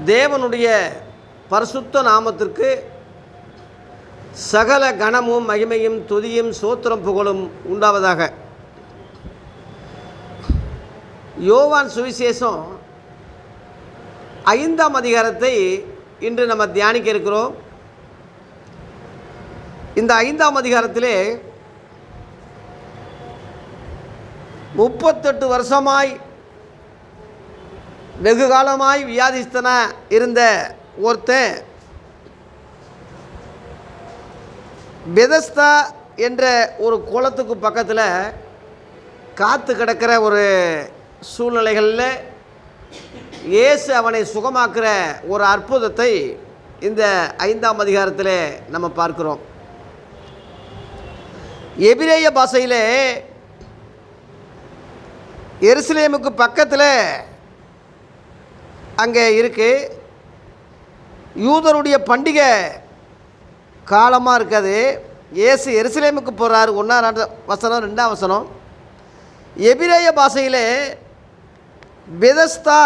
தேவனுடைய பரிசுத்த நாமத்திற்கு சகல கணமும் மகிமையும் துதியும் சோத்திரம் புகழும் உண்டாவதாக. யோவான் சுவிசேஷம் 5ஆம் அதிகாரத்தை இன்று நம்ம தியானிக்க இருக்கிறோம். இந்த 5ஆம் அதிகாரத்திலே 38 வருஷமாய் வெகு காலமாய் வியாதிஸ்தன இருந்த ஒருத்தன் பெதஸ்தா என்ற ஒரு குளத்துக்கு பக்கத்தில் காத்து கிடக்கிற ஒரு சூழ்நிலைகளில் இயேசு அவனை சுகமாக்குற ஒரு அற்புதத்தை இந்த 5ஆம் அதிகாரத்தில் நம்ம பார்க்கிறோம். எபிரேய பாஷையிலே எருசலேமுக்கு பக்கத்தில் அங்கே இருக்குது. யூதருடைய பண்டிகை காலமாக இருக்காது. இயேசு எருசலேமுக்கு போகிறார். 1ஆம் வசனம் 2ஆம் வசனம். எபிரேய பாஷையிலே பெதஸ்தா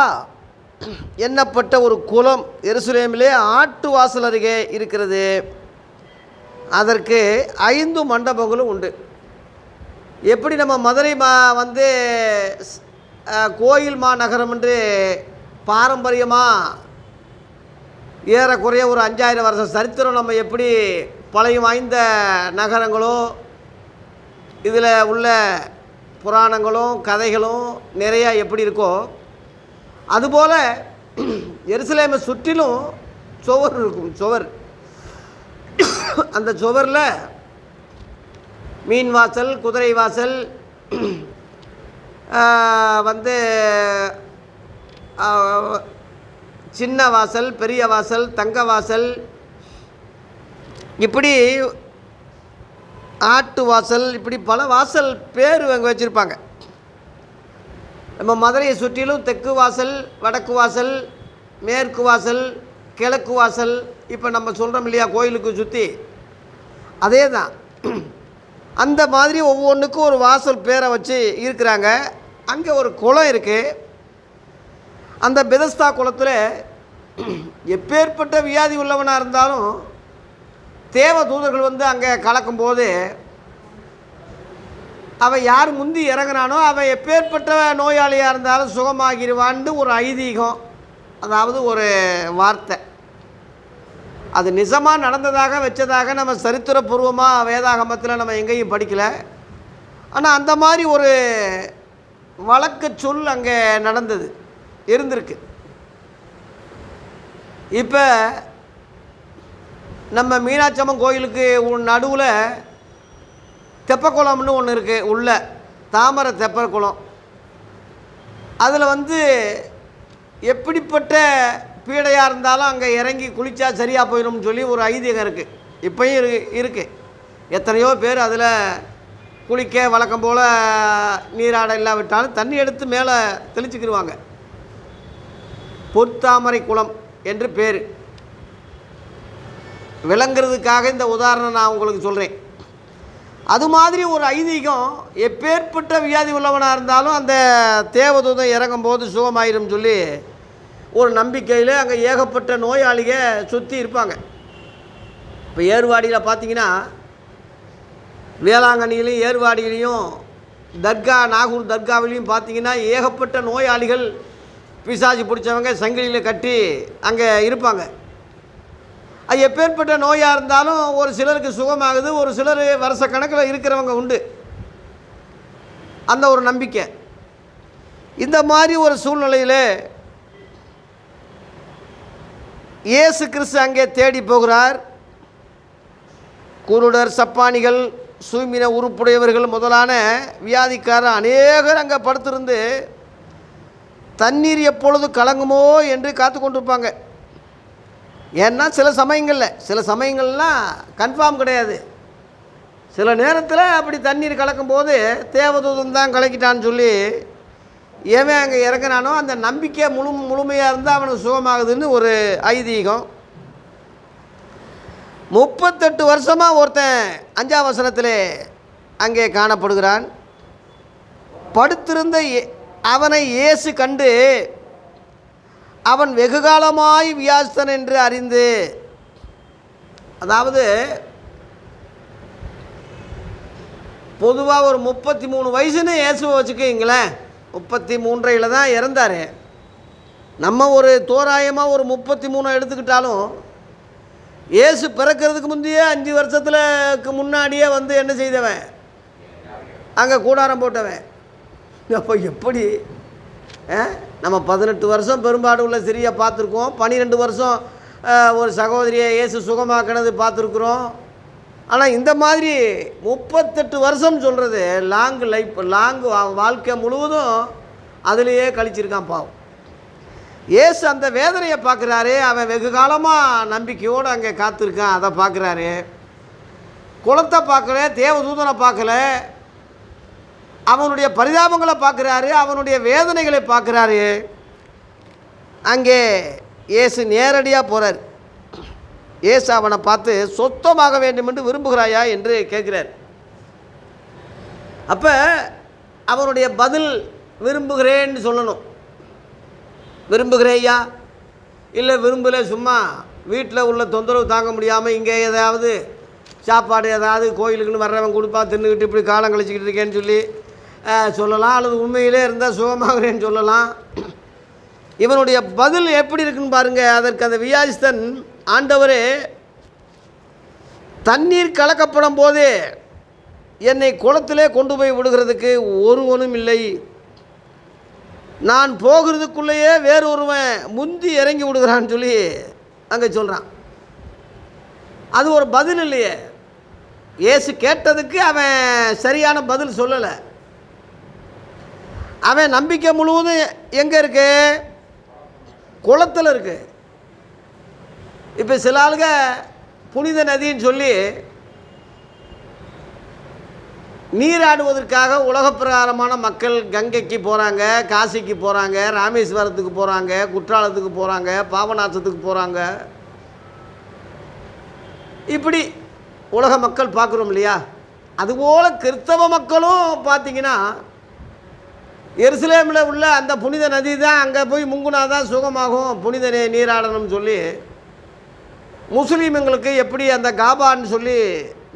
என்னப்பட்ட ஒரு குளம் எருசலேமிலே ஆட்டு வாசல் அருகே இருக்கிறது. அதற்கு 5 மண்டபங்களும் உண்டு. எப்படி நம்ம மதுரை வந்து கோயில் மாநகரம் என்று பாரம்பரியமாக ஏறக்குறைய ஒரு 5000 வருஷம் சரித்திரம் நம்ம எப்படி பழைய வாய்ந்த நகரங்களோ இதில் உள்ள புராணங்களும் கதைகளும் நிறையா எப்படி இருக்கோ அதுபோல் எருசலேமை சுற்றிலும் சுவர் இருக்கும். சுவர், அந்த சுவரில் மீன் வாசல், குதிரை வாசல், வந்து சின்ன வாசல், பெரிய வாசல், தங்க வாசல், இப்படி ஆட்டு வாசல், இப்படி பல வாசல் பேர் அங்கே வச்சுருப்பாங்க. நம்ம மதுரையை சுற்றிலும் தெற்கு வாசல், வடக்கு வாசல், மேற்கு வாசல், கிழக்கு வாசல், இப்போ நம்ம சொல்கிறோம் இல்லையா கோயிலுக்கு சுற்றி, அதே தான். அந்த மாதிரி ஒவ்வொன்றுக்கும் ஒரு வாசல் பேரை வச்சு இருக்கிறாங்க. அங்கே ஒரு குளம் இருக்குது. அந்த பெதஸ்தா குளத்தில் எப்பேற்பட்ட வியாதி உள்ளவனாக இருந்தாலும் தேவ தூதர்கள் வந்து அங்கே கலக்கும்போது அவன் யார் முந்தி இறங்குறானோ அவன் எப்பேற்பட்ட நோயாளியாக இருந்தாலும் சுகமாகிடுவான்னு ஒரு ஐதீகம், அதாவது ஒரு வார்த்தை. அது நிஜமாக நடந்ததாக வச்சதாக நம்ம சரித்திரபூர்வமாக வேதாகமத்தில் நம்ம எங்கேயும் படிக்கலை. ஆனால் அந்த மாதிரி ஒரு வழக்கு சொல் அங்கே நடந்தது, இருந்திருக்கு. இப்போ நம்ம மீனாட்சம்மன் கோயிலுக்கு நடுவில் தெப்பக்குளம்னு ஒன்று இருக்குது. உள்ள தாமரை தெப்பக்குளம். அதில் வந்து எப்படிப்பட்ட பீடையாக இருந்தாலும் அங்கே இறங்கி குளித்தா சரியாக போயிடும்னு சொல்லி ஒரு ஐதீகம் இருக்குது. இப்போயும் இருக்குது. எத்தனையோ பேர் அதில் குளிக்க வழக்கம் போல் நீராட இல்லாவிட்டாலும் தண்ணி எடுத்து மேலே தெளிச்சுக்கிடுவாங்க. பொற்தாமரை குளம் என்று பேர். விளங்குறதுக்காக இந்த உதாரணம் நான் உங்களுக்கு சொல்கிறேன். அது மாதிரி ஒரு ஐதீகம், எப்பேற்பட்ட வியாதி உள்ளவனாக இருந்தாலும் அந்த தேவதூதன் இறங்கும்போது சுகமாயிடும் சொல்லி ஒரு நம்பிக்கையில் அங்கே ஏகப்பட்ட நோயாளிக சுற்றி இருப்பாங்க. இப்போ ஏர்வாடியில் பார்த்தீங்கன்னா, வேளாங்கண்ணிலையும் ஏர்வாடியிலையும் தர்கா, நாகூர் தர்காவிலையும் பார்த்தீங்கன்னா ஏகப்பட்ட நோயாளிகள் பிசாசு பிடிச்சவங்க சங்கிலியில் கட்டி அங்கே இருப்பாங்க. அது எப்பேற்பட்ட நோயாக இருந்தாலும் ஒரு சிலருக்கு சுகமாகுது, ஒரு சிலர் வருஷ கணக்கில் இருக்கிறவங்க உண்டு. அந்த ஒரு நம்பிக்கை. இந்த மாதிரி ஒரு சூழ்நிலையில் இயேசு கிறிஸ்து அங்கே தேடி போகிறார். குருடர், சப்பானிகள், சூமின உறுப்புடையவர்கள் முதலான வியாதிக்காரர் அநேகர் அங்கே படுத்திருந்து தண்ணீர் எப்பொழுது கலங்குமோ என்று காத்து கொண்டிருப்பாங்க. ஏன்னா சில சமயங்கள்லாம் கன்ஃபார்ம் கிடையாது. சில நேரத்தில் அப்படி தண்ணீர் கலக்கும்போது தேவதூதன் தான் கலக்கிட்டான்னு சொல்லி ஏன் அங்கே இறங்கினானோ அந்த நம்பிக்கை முழுமையாக இருந்தால் அவனுக்கு சுகமாகுதுன்னு ஒரு ஐதீகம். 38 வருஷமாக ஒருத்தன் 5ஆம் வசனத்தில் அங்கே காணப்படுகிறான். படுத்திருந்த அவனை இயேசு கண்டு அவன் வெகுகாலமாய் வியாஸ்தன் என்று அறிந்து. அதாவது பொதுவாக ஒரு 33 வயசுன்னு இயேசுவை வச்சுக்கிங்களேன். 33 தான் இறந்தார். நம்ம ஒரு தோராயமாக ஒரு 33 எடுத்துக்கிட்டாலும் இயேசு பிறக்கிறதுக்கு முந்தையே 5 வருஷத்துக்கு முன்னாடியே வந்து என்ன செய்தவன், அங்கே கூடாரம் போட்டவன். அப்போ எப்படி நம்ம 18 வருஷம் பெரும்பாடு உள்ள சிறிய பார்த்துருக்கோம். 12 வருஷம் ஒரு சகோதரியை இயேசு சுகமாக்கினது பார்த்துருக்குறோம். ஆனால் இந்த மாதிரி 38 வருஷம் சொல்கிறது லாங் லைஃப், லாங் வாழ்க்கை முழுவதும் அதிலேயே கழிச்சிருக்கான் பாவம். இயேசு அந்த வேதனையை பார்க்குறாரு. அவன் வெகு காலமாக நம்பிக்கையோடு அங்கே காத்திருக்கான். அதை பார்க்குறாரு. குளத்தை பார்க்கல, தேவதூதனை பார்க்கல, அவனுடைய பரிதாபங்களை பார்க்குறாரு, அவனுடைய வேதனைகளை பார்க்குறாரு. அங்கே இயேசு நேரடியாக போகிறார். இயேசு அவனை பார்த்து சொத்தமாக வேண்டும் என்று விரும்புகிறாயா என்று கேட்குறார். அப்போ அவனுடைய பதில் விரும்புகிறேன்னு சொல்லணும். விரும்புகிறேயா இல்லை விரும்பலை, சும்மா வீட்டில் உள்ள தொந்தரவு தாங்க முடியாமல் இங்கே ஏதாவது சாப்பாடு ஏதாவது கோயிலுக்குன்னு வர்றவன் கொடுப்பா தின்னுக்கிட்டு இப்படி காலம் கழிச்சிக்கிட்டு இருக்கேன்னு சொல்லி சொல்லலாம். அல்லது உண்மையிலே இருந்தால் சுகமாகிறேன்னு சொல்லலாம். இவனுடைய பதில் எப்படி இருக்குன்னு பாருங்கள். அதற்கு அந்த வியாதிஸ்தன், ஆண்டவரே, தண்ணீர் கலக்கப்படும் போதே என்னை குளத்திலே கொண்டு போய் விடுகிறதுக்கு ஒருவனும் இல்லை. நான் போகிறதுக்குள்ளேயே வேறு ஒருவன் முந்தி இறங்கி விடுகிறான்னு சொல்லி அங்கே சொல்கிறான். அது ஒரு பதில் இல்லையே. இயேசு கேட்டதுக்கு அவன் சரியான பதில் சொல்லலை. அவன் நம்பிக்கை முழுவதும் எங்கே இருக்கு? குளத்தில் இருக்கு. இப்போ சில ஆளுங்க புனித நதின்னு சொல்லி நீராடுவதற்காக உலக பிரகாரமான மக்கள் கங்கைக்கு போகிறாங்க, காசிக்கு போகிறாங்க, ராமேஸ்வரத்துக்கு போகிறாங்க, குற்றாலத்துக்கு போகிறாங்க, பாபநாசத்துக்கு போகிறாங்க. இப்படி உலக மக்கள் பார்க்குறோம் இல்லையா? அதுபோல் கிறிஸ்தவ மக்களும் பார்த்திங்கன்னா எருசலேமில் உள்ள அந்த புனித நதி தான், அங்கே போய் முங்குனா தான் சுகமாகும், புனித நீராடணும்னு சொல்லி முஸ்லீம்களுக்கு எப்படி அந்த காபான்னு சொல்லி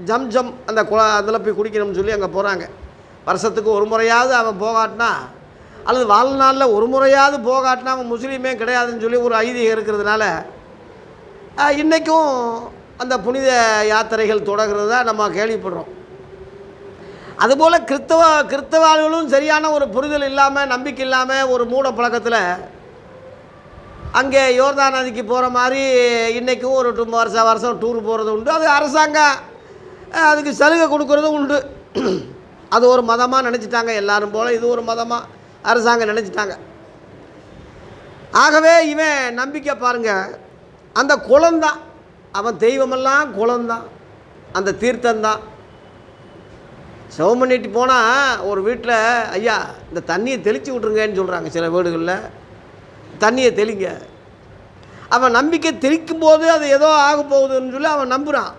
ஜம் அந்த அதில் போய் குடிக்கணும்னு சொல்லி அங்கே போகிறாங்க. வருஷத்துக்கு ஒரு முறையாவது அவன் போகாட்டினா, அல்லது வாழ்நாளில் ஒரு முறையாவது போகாட்டினா அவன் முஸ்லீமே கிடையாதுன்னு சொல்லி ஒரு ஐதீகம் இருக்கிறதுனால இன்றைக்கும் அந்த புனித யாத்திரைகள் தொடர்கிறத நம்ம கேள்விப்படுறோம். அதுபோல் கிறிஸ்தவர்களும் சரியான ஒரு புரிதல் இல்லாமல், நம்பிக்கை இல்லாமல், ஒரு மூட பழக்கத்தில் அங்கே யோர்தான் நதிக்கு போகிற மாதிரி இன்றைக்கும் ஒரு வருஷம் டூர் போகிறது உண்டு. அது அரசாங்கம் அதுக்கு சலுகை கொடுக்குறதும் உண்டு. அது ஒரு மதமாக நினச்சிட்டாங்க. எல்லாரும் போல் இது ஒரு மதமாக அரசாங்கம் நினச்சிட்டாங்க. ஆகவே இவன் நம்பிக்கை பாருங்கள், அந்த குளம்தான் அவன் தெய்வமெல்லாம், குளம்தான் அந்த தீர்த்தந்தான். செவம் பண்ணிட்டு போனால் ஒரு வீட்டில், ஐயா இந்த தண்ணியை தெளித்து விட்ருங்கன்னு சொல்கிறாங்க. சில வீடுகளில் தண்ணியை தெளிங்க. அவன் நம்பிக்கை தெளிக்கும் போது அது ஏதோ ஆக போகுதுன்னு சொல்லி அவன் நம்புகிறான்.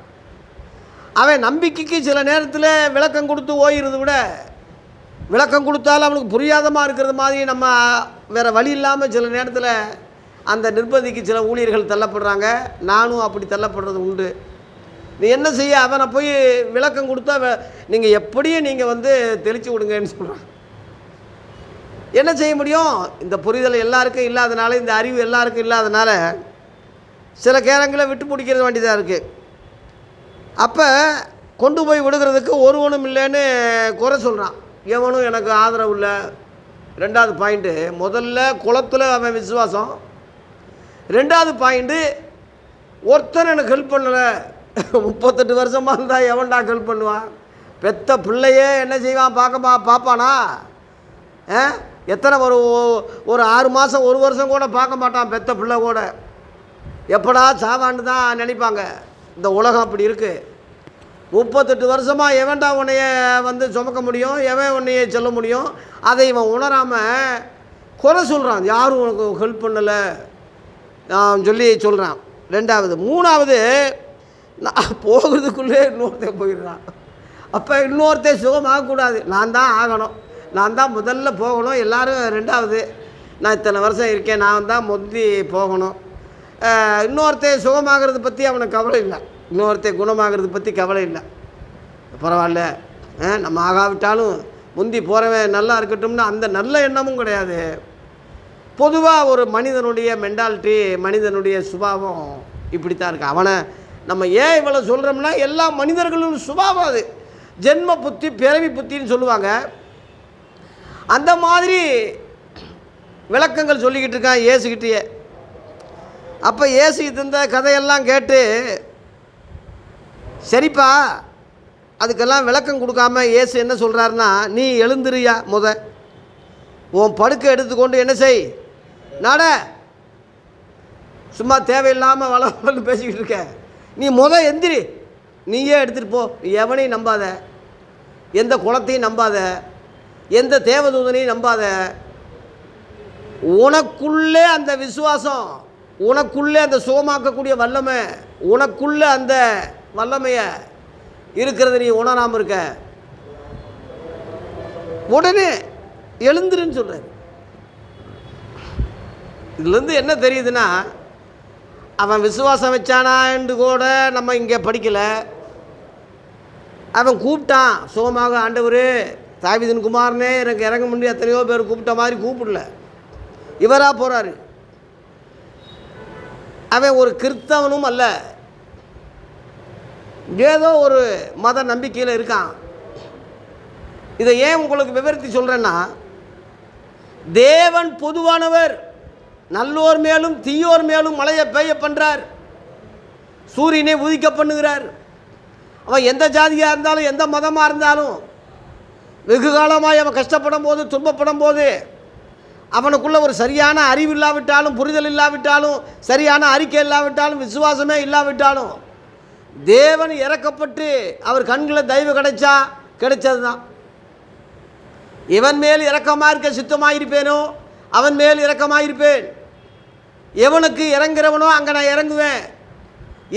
அவன் நம்பிக்கைக்கு சில நேரத்தில் விளக்கம் கொடுத்து ஓயிறது விட, விளக்கம் கொடுத்தாலும் அவனுக்கு புரியாதமாக இருக்கிறது மாதிரி நம்ம வேறு வழி இல்லாமல் சில நேரத்தில் அந்த நிர்பந்திக்கு சில ஊழியர்கள் தள்ளப்படுறாங்க. நானும் அப்படி தள்ளப்படுறது உண்டு. நீ என்ன செய்ய, அவனை போய் விளக்கம் கொடுத்தா நீங்கள் எப்படியும் நீங்கள் தெளித்து விடுங்கன்னு சொல்கிறான். என்ன செய்ய முடியும்? இந்த புரிதல் எல்லாருக்கும் இல்லாதனால, இந்த அறிவு எல்லாருக்கும் இல்லாதனால சில நேரங்களில் விட்டு பிடிக்கிறது வேண்டியதாக இருக்குது. அப்போ கொண்டு போய் விடுகிறதுக்கு ஒருவனும் இல்லைன்னு குறை சொல்கிறான். எவனும் எனக்கு ஆதரவு இல்லை. ரெண்டாவது பாயிண்ட்டு, முதல்ல குளத்தில் அவன் விசுவாசம். ரெண்டாவது பாயிண்ட்டு, ஒருத்தன் எனக்கு ஹெல்ப் பண்ணலை. 38 வருஷமாக இருந்தால் எவன்டா ஹெல்ப் பண்ணுவான்? பெத்த பிள்ளையே என்ன செய்வான்? பார்ப்பானா? எத்தனை ஒரு 6 மாதம் 1 வருஷம் கூட பார்க்க மாட்டான் பெத்த பிள்ளை கூட. எப்படா சாவான்னு தான் நினைப்பாங்க. இந்த உலகம் அப்படி இருக்குது. 38 வருஷமாக எவன்டா உன்னைய சுமக்க முடியும்? எவன் உன்னைய சொல்ல முடியும்? அதை இவன் உணராமல் குறை சொல்கிறான். யாரும் உனக்கு ஹெல்ப் பண்ணலை சொல்லி சொல்கிறான். ரெண்டாவது. மூணாவது, நான் போகிறதுக்குள்ளே இன்னொருத்தன் போயிடுறான். அப்போ இன்னொருத்தன் சுகமாகக்கூடாது, நான் தான் ஆகணும், நான் தான் முதல்ல போகணும். எல்லோரும் ரெண்டாவது. நான் இத்தனை வருஷம் இருக்கேன், நான் தான் முந்தி போகணும். இன்னொருத்தன் சுகமாகிறது பற்றி அவனுக்கு கவலை இல்லை, இன்னொருத்தன் குணமாகிறது பற்றி கவலை இல்லை. பரவாயில்ல, நம்ம ஆகாவிட்டாலும் முந்தி போகிறவன் நல்லா இருக்கட்டும்னு அந்த நல்ல எண்ணமும் கிடையாது. பொதுவாக ஒரு மனிதனுடைய மென்டாலிட்டி, மனிதனுடைய சுபாவம் இப்படி தான் இருக்குது. அவனை நம்ம ஏன் இவ்வளோ சொல்கிறோம்னா, எல்லா மனிதர்களும் சுபாவம் அது ஜென்ம புத்தி, பிறவி புத்தின்னு சொல்லுவாங்க. அந்த மாதிரி விளக்கங்கள் சொல்லிக்கிட்டு இருக்கான் இயேசுக்கிட்டேயே. அப்போ இயேசுக்கிட்ட இந்த கதையெல்லாம் கேட்டு, சரிப்பா அதுக்கெல்லாம் விளக்கம் கொடுக்காம இயேசு என்ன சொல்கிறாருன்னா, நீ எழுந்துறியா, உன் படுக்கை எடுத்துக்கொண்டு என்ன செய், நட. சும்மா தேவையில்லாமல் வளவலன்னு பேசிக்கிட்டு இருக்க, நீ எந்திரி, நீயே எடுத்துகிட்டு போ. எவனையும் நம்பாத, எந்த குலத்தையும் நம்பாத, எந்த தேவதூதனையும் நம்பாத. உனக்குள்ளே அந்த விசுவாசம், உனக்குள்ளே அந்த சுகமாக்கக்கூடிய வல்லமை, உனக்குள்ளே அந்த வல்லமையை இருக்கிறத நீ உணராமல் இருக்க, உடனே எழுந்துருன்னு சொல்கிறார். இதுலேருந்து என்ன தெரியுதுன்னா, அவன் விசுவாசம் வச்சானா என்று கூட நம்ம இங்கே படிக்கலை. அவன் கூப்பிட்டான் சுகமாக, ஆண்டவர் தாவீதின் குமாரனே எனக்கு இறங்க முடியும், எத்தனையோ பேர் கூப்பிட்ட மாதிரி கூப்பிடல, இவராக போகிறாரு. அவன் ஒரு கிறிஸ்தவனும் அல்ல, ஏதோ ஒரு மத நம்பிக்கையில் இருக்கான். இதை ஏன் உங்களுக்கு விவரித்து சொல்கிறேன்னா, தேவன் பொதுவானவர், நல்லோர் மேலும் தீயோர் மேலும் மழையை பெய்ய பண்ணுறார், சூரியனை உதிக்க பண்ணுகிறார். அவன் எந்த ஜாதியாக இருந்தாலும் எந்த மதமாக இருந்தாலும் வெகு காலமாக அவன் கஷ்டப்படும் போது, துன்பப்படும் போது, அவனுக்குள்ள ஒரு சரியான அறிவு இல்லாவிட்டாலும், புரிதல் இல்லாவிட்டாலும், சரியான அறிக்கை இல்லாவிட்டாலும், விசுவாசமே இல்லாவிட்டாலும், தேவன் இறக்கப்பட்டு அவர் கண்களில் தயவு கிடைச்சது தான். இவன் மேல் இரக்கமாக இருக்க சித்தமாயிருப்பேனோ அவன் மேல் இரக்கமாயிருப்பேன். எவனுக்கு இறங்குறவனோ அங்கே நான் இறங்குவேன்,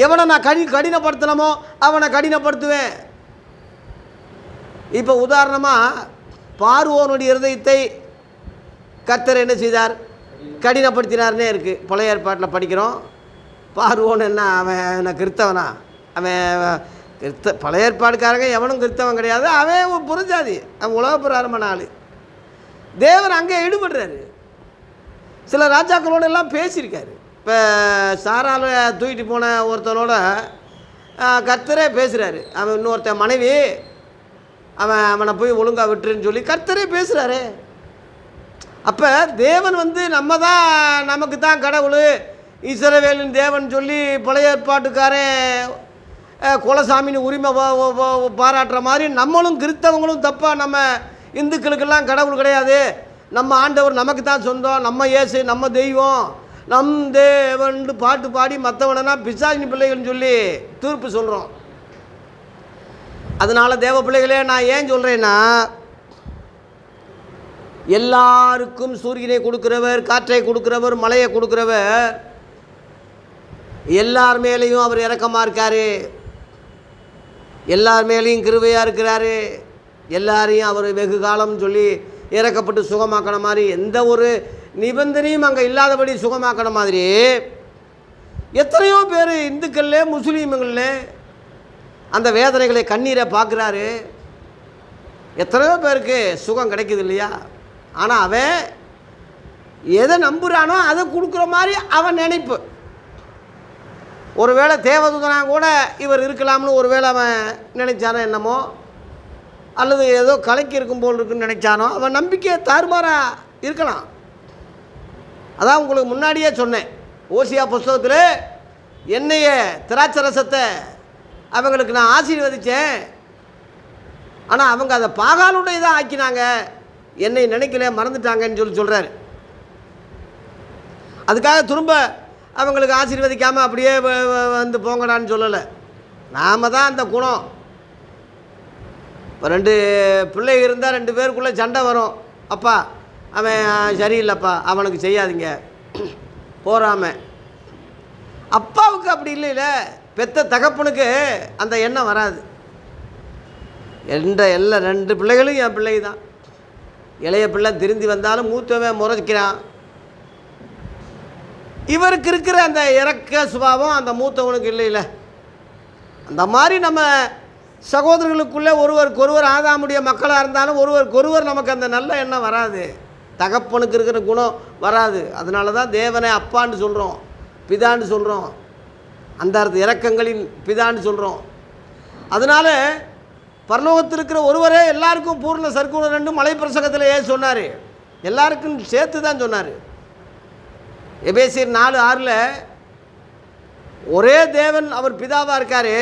எவனை நான் கடினப்படுத்தணுமோ அவனை கடினப்படுத்துவேன். இப்போ உதாரணமாக பார்வோனுடைய இருதயத்தை கர்த்தர் என்ன செய்தார், கடினப்படுத்தினார்னே இருக்குது. பழைய ஏற்பாட்டில் படிக்கிறோம். பார்வோன் என்ன, அவன் கிறிஸ்தவனா? அவன் பழைய ஏற்பாடுக்காரங்க எவனும் கிறிஸ்தவன் கிடையாது, அவன் புறஜாதி, அவன் உலக பிரகாரமான ஆள். தேவன் அங்கே ஈடுபடுறாரு, சில ராஜாக்களோடு எல்லாம் பேசியிருக்காரு. இப்போ சாரால தூக்கிட்டு போன ஒருத்தனோட கர்த்தரே பேசுகிறாரு. அவன் இன்னொருத்தன் மனைவி, அவனை போய் ஒழுங்காக விட்டுருன்னு சொல்லி கர்த்தரே பேசுகிறாரு. அப்போ தேவன் நம்ம தான், நமக்கு தான் கடவுள், இஸ்ரவேலின் தேவன் சொல்லி பழைய ஏற்பாட்டுக்காரன் குலசாமின்னு உரிமை பாராட்டுற மாதிரி நம்மளும் கிறிஸ்தவங்களும் தப்பாக, நம்ம இந்துக்களுக்கெல்லாம் கடவுள் கிடையாது, நம்ம ஆண்டவர் நமக்கு தான் சொந்தம், நம்ம இயேசு நம்ம தெய்வம், நம் தேவன் பாட்டு பாடி மற்றவனா பிசாசினி பிள்ளைகள்னு சொல்லி தீர்ப்பு சொல்கிறோம். அதனால் தேவ பிள்ளைகளே, நான் ஏன் சொல்கிறேன்னா, எல்லாருக்கும் சூரியனை கொடுக்குறவர், காற்றை கொடுக்குறவர், மழையை கொடுக்குறவர், எல்லார் மேலேயும் அவர் இரக்கமாக இருக்கார், எல்லார் மேலேயும் கிருபையாக இருக்கிறாரு, எல்லாரையும் அவர் வெகு காலம் சொல்லி இறக்கப்பட்டு சுகமாக்கின மாதிரி, எந்த ஒரு நிபந்தனையும் அங்கே இல்லாதபடி சுகமாக்கின மாதிரி, எத்தனையோ பேர் இந்துக்கள்லே முஸ்லீம்களே அந்த வேதனைகளை கண்ணீரை பார்க்குறாரு. எத்தனையோ பேருக்கு சுகம் கிடைக்குது இல்லையா? ஆனால் அவன் எதை நம்புகிறானோ அதை கொடுக்குற மாதிரி அவன் நினைப்பு. ஒருவேளை தேவதூதனாக கூட இவர் இருக்கலாம்னு ஒருவேளை அவன் நினைச்சானோ என்னமோ, அல்லது ஏதோ கலக்கி இருக்கும் போல் இருக்குன்னு நினைச்சானோ, அவன் நம்பிக்கையை தாறுமாறாக இருக்கலாம். அதான் உங்களுக்கு முன்னாடியே சொன்னேன், ஓசியா புஸ்தகத்தில் என்னைய திராட்சை ரசத்தை அவங்களுக்கு நான் ஆசீர்வதித்தேன், ஆனால் அவங்க அதை பாகாலுடையதாக ஆக்கினாங்க, என்னை நினைக்கல, மறந்துட்டாங்கன்னு சொல்கிறாரு. அதுக்காக திரும்ப அவங்களுக்கு ஆசீர்வதிக்காமல் அப்படியே போங்கடான்னு சொல்லலை. நாம் தான் அந்த குணம். இப்போ 2 பிள்ளை இருந்தால் 2 பேருக்குள்ளே சண்டை வரும். அப்பா அவன் சரியில்லைப்பா, அவனுக்கு செய்யாதீங்க போகாம. அப்பாவுக்கு அப்படி இல்லைல்ல, பெத்த தகப்பனுக்கு அந்த எண்ணம் வராது. எல்லா 2 பிள்ளைகளும் என் பிள்ளை தான். இளைய பிள்ளை திருந்தி வந்தாலும் மூத்தவன் முறைக்கிறான், இவருக்கு இருக்கிற அந்த இரக்க சுபாவம் அந்த மூத்தவனுக்கு இல்லை. அந்த மாதிரி நம்ம சகோதரர்களுக்குள்ளே ஒருவருக்கொருவர் ஆதாமுடைய மக்களாக இருந்தாலும் ஒருவருக்கொருவர் நமக்கு அந்த நல்ல எண்ணம் வராது. தகப்பனுக்கு இருக்கிற குணம் வராது. அதனால தான் தேவனை அப்பான்னு சொல்கிறோம், பிதான்னு சொல்கிறோம். அந்த அர்த்த இரக்கங்களின் பிதான்னு சொல்கிறோம். அதனால் பரலோகத்தில் இருக்கிற ஒருவரே எல்லாருக்கும் பூர்ண சர்க்குணம் ரெண்டு மலை பிரசங்கத்தில் சொன்னார். எல்லாருக்கும் சேர்த்து தான் சொன்னார். எபேசியர் 4:6 ஒரே தேவன் அவர் பிதாவாக இருக்கார்.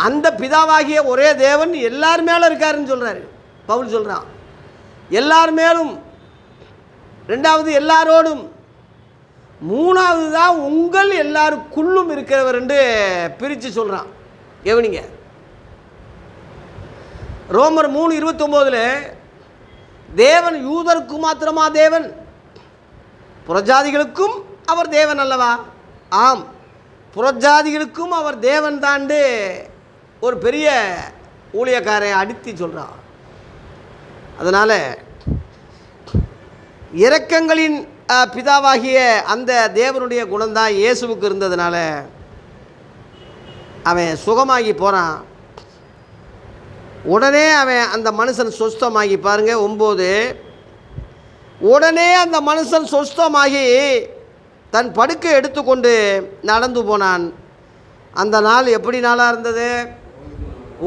அந்த பிதாவாகிய ஒரே தேவன் எல்லார் மேலும் இருக்காருன்னு சொல்கிறாரு பவுல் சொல்கிறான். எல்லார் மேலும், ரெண்டாவது எல்லாரோடும், மூணாவது தான் உங்கள் எல்லாருக்குள்ளும் இருக்கிறவர் என்று பிரித்து சொல்கிறான். கவனிங்க, ரோமர் 3:29 தேவன் யூதருக்கு மாத்திரமா தேவன், புறஜாதிகளுக்கும் அவர் தேவன் அல்லவா? ஆம், புறஜாதிகளுக்கும் அவர் தேவன் தாண்டு ஒரு பெரிய ஊழியக்காரை அடித்து சொல்கிறான். அதனால் இரக்கங்களின் பிதாவாகிய அந்த தேவனுடைய குணம்தான் இயேசுவுக்கு இருந்ததுனால அவன் சுகமாகி போகிறான். உடனே அவன் அந்த மனுஷன் சொஸ்தமாகி, பாருங்க 9, உடனே அந்த மனுஷன் சொஸ்தமாகி தன் படுக்கை எடுத்துக்கொண்டு நடந்து போனான். அந்த நாள் எப்படி நாளாக இருந்தது?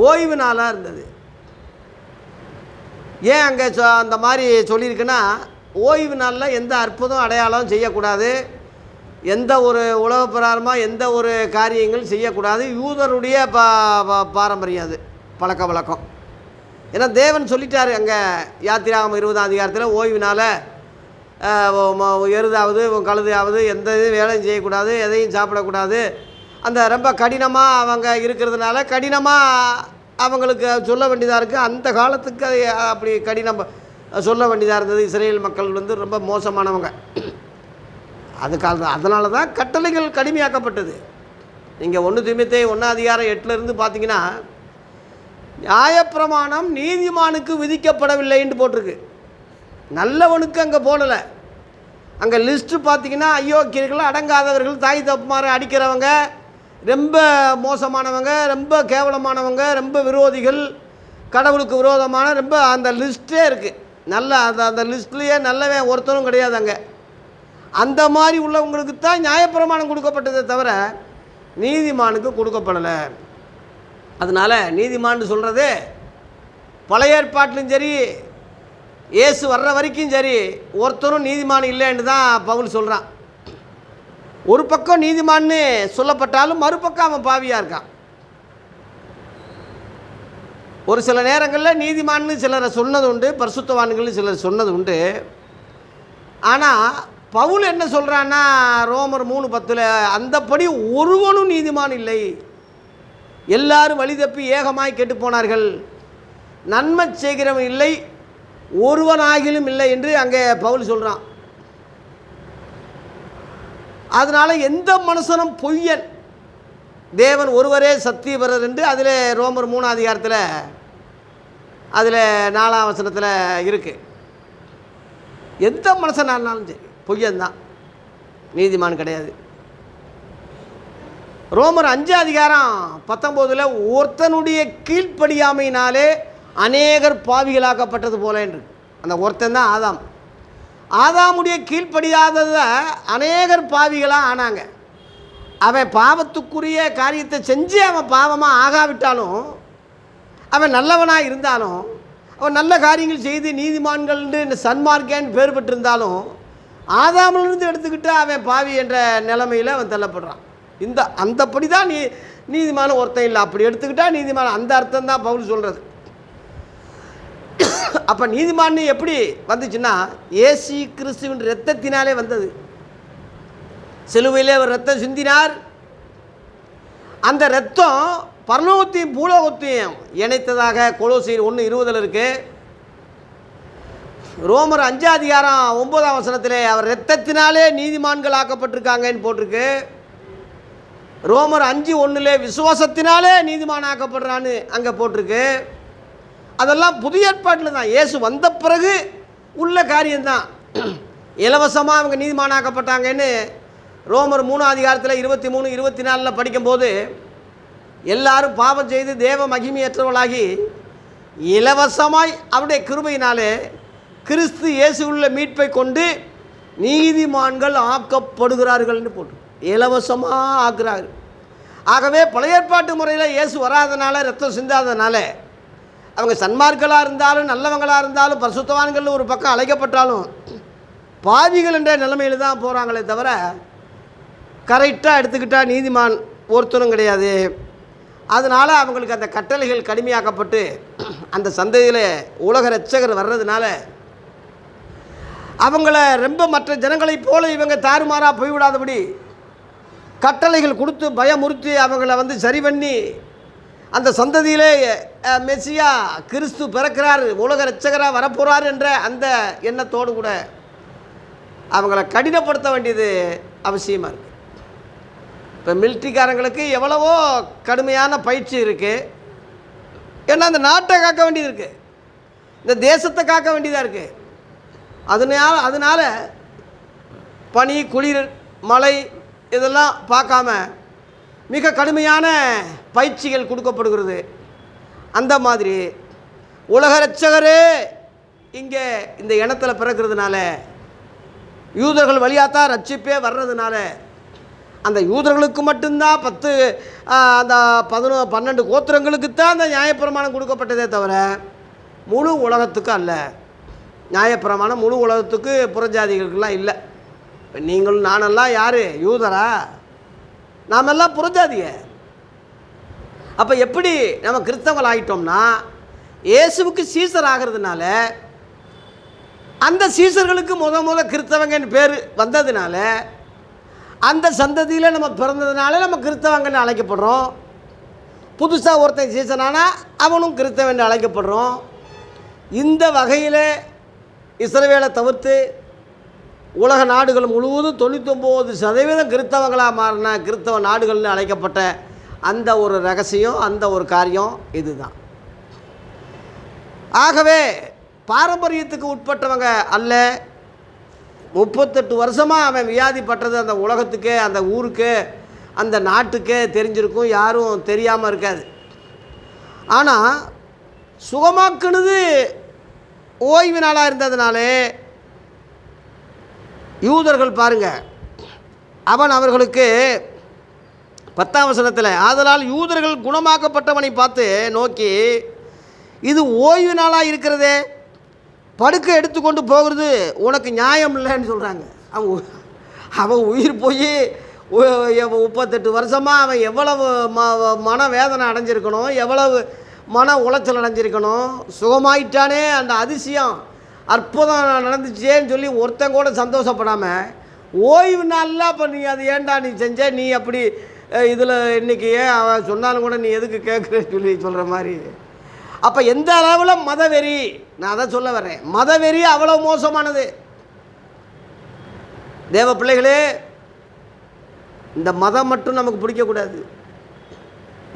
ஓய்வு நாளாக இருந்தது. ஏன் அங்கே அந்த மாதிரி சொல்லியிருக்குன்னா, ஓய்வு நாளில் எந்த அற்புதம் அடையாளம் செய்யக்கூடாது, எந்த ஒரு உலக பிரகாரமாக எந்த ஒரு காரியங்கள் செய்யக்கூடாது. யூதருடைய பாரம்பரியம், அது பழக்க வழக்கம். ஏன்னா தேவன் சொல்லிட்டார் அங்கே யாத்திராகமம் 20ஆம் அதிகாரத்தில், ஓய்வினால் எருதாவது கழுதையாவது எந்த இதுவும் வேலையும் செய்யக்கூடாது, எதையும் சாப்பிடக்கூடாது. அந்த ரொம்ப கடினமாக அவங்க இருக்கிறதுனால கடினமாக அவங்களுக்கு சொல்ல வேண்டியதாக இருக்குது. அந்த காலத்துக்கு அது அப்படி கடினம் சொல்ல வேண்டியதாக இருந்தது. இஸ்ரேல் மக்கள் வந்து ரொம்ப மோசமானவங்க. அது காலத்தில் அதனால தான் கட்டளைகள் கடுமையாக்கப்பட்டது. நீங்கள் 1 தீமோத்தேயு 1ஆம் அதிகாரம் 8 பார்த்தீங்கன்னா, நியாயப்பிரமாணம் நீதிமானுக்கு விதிக்கப்படவில்லைன்னு போட்டிருக்கு. நல்லவனுக்கு அங்கே போடலை. அங்கே லிஸ்ட்டு பார்த்தீங்கன்னா, அயோக்கியர்கள், அடங்காதவர்கள், தாய் தப்புமாரை அடிக்கிறவங்க, ரொம்ப மோசமானவங்க, ரொம்ப கேவலமானவங்க, ரொம்ப விரோதிகள், கடவுளுக்கு விரோதமான ரொம்ப அந்த லிஸ்ட்டே இருக்குது. நல்ல அந்த லிஸ்ட்லேயே நல்லவன் ஒருத்தரும் கிடையாது அங்கே. அந்த மாதிரி உள்ளவங்களுக்கு தான் நியாயப்பிரமாணம் கொடுக்கப்பட்டதே தவிர நீதிமானுக்கு கொடுக்கப்படலை. அதனால் நீதிமான்னு சொல்கிறது பழைய ஏற்பாட்டிலும் சரி, இயேசு வர்ற வரைக்கும் சரி, ஒருத்தரும் நீதிமான் இல்லைன்னு தான் பவுல் சொல்கிறான். ஒரு பக்கம் நீதிமான்னு சொல்லப்பட்டாலும் மறுபக்கம் அவன் பாவியாக இருக்கான். ஒரு சில நேரங்களில் நீதிமான்னு சிலரை சொன்னது உண்டு, பரிசுத்தவான்கள் சிலர் சொன்னது உண்டு. ஆனால் பவுல் என்ன சொல்கிறான்னா, ரோமர் 3:10 அந்தப்படி ஒருவனும் நீதிமான் இல்லை, எல்லாரும் வழி தப்பி ஏகமாய் கெட்டு போனார்கள், நன்மை செய்கிறவன் இல்லை, ஒருவனாகிலும் இல்லை என்று அங்கே பவுல் சொல்கிறான். அதனால் எந்த மனுஷனும் பொய்யன், தேவன் ஒருவரே சத்தியபரர் என்று அதில் ரோமர் 3ஆம் அதிகாரத்தில் அதில் 4ஆம் வசனத்தில் இருக்குது. எந்த மனுஷனாலும் சரி பொய்யன்தான், நீதிமான் கிடையாது. ரோமர் 5ஆம் அதிகாரம் 19 ஒருத்தனுடைய கீழ்ப்படியாமையினாலே அநேகர் பாவிகளாக்கப்பட்டது போல என்று. அந்த ஒருத்தன் தான் ஆதாம். ஆதாமுடைய கீழ்ப்படியாதத அநேகர் பாவிகளாக ஆனாங்க. அவன் பாவத்துக்குரிய காரியத்தை செஞ்சு அவன் பாவமாக ஆகாவிட்டாலும், அவன் நல்லவனாக இருந்தாலும், அவன் நல்ல காரியங்கள் செய்து நீதிமான்கள் சன்மார்க்கேன்னு பேர் பெற்றிருந்தாலும், ஆதாமிலிருந்து எடுத்துக்கிட்டு அவன் பாவி என்ற நிலைமையில் அவன் தள்ளப்படுறான். அந்தப்படி தான் நீதிமான ஒருத்தன் இல்லை. அப்படி எடுத்துக்கிட்டால் நீதிமான, அந்த அர்த்தம் தான் பவுல் சொல்கிறது. அப்போ நீதிமான் எப்படி வந்துச்சுன்னா, இயேசு கிறிஸ்துவின் இரத்தத்தினாலே வந்தது. சிலுவையிலே அவர் ரத்தம் சிந்தினார். அந்த ரத்தம் பரலோகத்தையும் பூலோகத்தையும் இணைத்ததாக கொலோசியர் 1:20 இருக்குது. ரோமர் 5ஆம் அதிகாரம் 9ஆம் வசனத்திலே அவர் இரத்தத்தினாலே நீதிமான்கள் ஆக்கப்பட்டிருக்காங்கன்னு போட்டிருக்கு. ரோமர் 5:1 விசுவாசத்தினாலே நீதிமான் ஆக்கப்படுறான்னு அங்கே போட்டிருக்கு. அதெல்லாம் புதிய ஏற்பாட்டில் தான், இயேசு வந்த பிறகு உள்ள காரியம்தான். இலவசமாக அவங்க நீதிமானாக்கப்பட்டாங்கன்னு ரோமர் 3 23 24 படிக்கும்போது எல்லாரும் பாவம் செய்து தேவ மகிமையற்றவர்களாகி இலவசமாய் அவருடைய கிருபையினாலே கிறிஸ்து இயேசுவுள்ள மீட்பை கொண்டு நீதிமான்கள் ஆக்கப்படுகிறார்கள்னு போட்டு இலவசமாக ஆக்குறாரு. ஆகவே பழைய ஏற்பாட்டு முறையில் இயேசு வராதனால, ரத்தம் சிந்தாதனால அவங்க சன்மார்களாக இருந்தாலும் நல்லவங்களாக இருந்தாலும் பரிசுத்தவான்கள் ஒரு பக்கம் அழைக்கப்பட்டாலும் பாவிகள் என்ற நிலைமையில் தான் போகிறாங்களே தவிர கரெக்டாக எடுத்துக்கிட்டால் நீதிமான் ஒருத்தரும் கிடையாது. அதனால் அவங்களுக்கு அந்த கட்டளைகள் கடுமையாக்கப்பட்டு அந்த சந்ததியில் உலக இரட்சகர் வர்றதுனால அவங்கள ரொம்ப மற்ற ஜனங்களைப் போல இவங்க தாறுமாறாக போய்விடாதபடி கட்டளைகள் கொடுத்து பயமுறுத்தி அவங்கள சரி பண்ணி அந்த சந்ததியிலே மெசியா கிறிஸ்து பிறக்கிறார், உலக இரட்சகராக வரப்போகிறார் என்ற அந்த எண்ணத்தோடு கூட அவங்கள கடினப்படுத்த வேண்டியது அவசியமாக இருக்குது. இப்போ மிலிட்ரிக்காரங்களுக்கு எவ்வளவோ கடுமையான பயிற்சி இருக்குது. ஏன்னா அந்த நாட்டை காக்க வேண்டியது இருக்குது, இந்த தேசத்தை காக்க வேண்டியதாக இருக்குது. அதனால் பனி, குளிர், மழை இதெல்லாம் பார்க்காம மிக கடுமையான பயிற்சிகள் கொடுக்கப்படுகிறது. அந்த மாதிரி உலக இரட்சகரே இங்கே இந்த இனத்தில் பிறக்கிறதுனால யூதர்கள் வழியாகத்தான் ரட்சிப்பே வர்றதுனால அந்த யூதர்களுக்கு மட்டும்தான் 12 கோத்திரங்களுக்கு தான் அந்த நியாயப்பிரமாணம் கொடுக்கப்பட்டதே தவிர முழு உலகத்துக்கு அல்ல. நியாயப்பிரமாணம் முழு உலகத்துக்கு புறஜாதிகளுக்கெல்லாம் இல்லை. இப்போ நீங்களும் நானெல்லாம் யார்? யூதரா? நாமெல்லாம் புறஜாதிய. அப்போ எப்படி நம்ம கிறிஸ்தவங்கள் ஆகிட்டோம்னா இயேசுவுக்கு சீசர் ஆகிறதுனால அந்த சீசர்களுக்கு முத கிறிஸ்தவங்கன்னு பேர் வந்ததுனால அந்த சந்ததியில் நம்ம பிறந்ததுனால நம்ம கிறிஸ்தவங்கன்னு அழைக்கப்படுறோம். புதுசாக ஒருத்தன் சீசனானா அவனும் கிறிஸ்தவன் அழைக்கப்படுறோம். இந்த வகையில் இஸ்ரவேலை தவிர்த்து உலக நாடுகள் முழுவதும் 99% கிறிஸ்தவங்களாக மாறின கிறிஸ்தவ நாடுகள்னு அழைக்கப்பட்ட அந்த ஒரு ரகசியம், அந்த ஒரு காரியம் இதுதான். ஆகவே பாரம்பரியத்துக்கு உட்பட்டவங்க அல்ல. 38 வருஷமாக அவன் வியாதிப்பட்டது அந்த உலகத்துக்கே, அந்த ஊருக்கே, அந்த நாட்டுக்கே தெரிஞ்சிருக்கும், யாரும் தெரியாமல் இருக்காது. ஆனால் சுகமாக்குனது ஓய்வு நாளாக இருந்ததுனாலே யூதர்கள் பாருங்க, அவன் அவர்களுக்கு 10ஆம் வசனத்தில் ஆதலால் யூதர்கள் குணமாக்கப்பட்டவனை பார்த்து நோக்கி, இது ஓய்வு நாளாக இருக்கிறதே, படுக்க எடுத்துக்கொண்டு போகிறது உனக்கு நியாயம் இல்லைன்னு சொல்கிறாங்க. அவன் உயிர் போய் 38 வருஷமாக அவன் எவ்வளவு மன வேதனை அடைஞ்சிருக்கணும், எவ்வளவு மன உளைச்சல் அடைஞ்சிருக்கணும். சுகமாயிட்டானே, அந்த அதிசயம் அற்புதம் நடந்துச்சேன்னு சொல்லி ஒருத்தன் கூட சந்தோஷப்படாமல் ஓய்வு நாளில் அப்போ நீ அது ஏன்டா நீ செஞ்ச, நீ அப்படி இதில் இன்றைக்கி ஏன் அவன் சொன்னாலும் கூட நீ எதுக்கு கேட்குறேன்னு சொல்லி சொல்கிற மாதிரி. அப்போ எந்த அளவில் மதவெறி, நான் அதை சொல்ல வரேன், மதவெறி அவ்வளோ மோசமானது. தேவ பிள்ளைகளே, இந்த மதம் மட்டும் நமக்கு பிடிக்கக்கூடாது.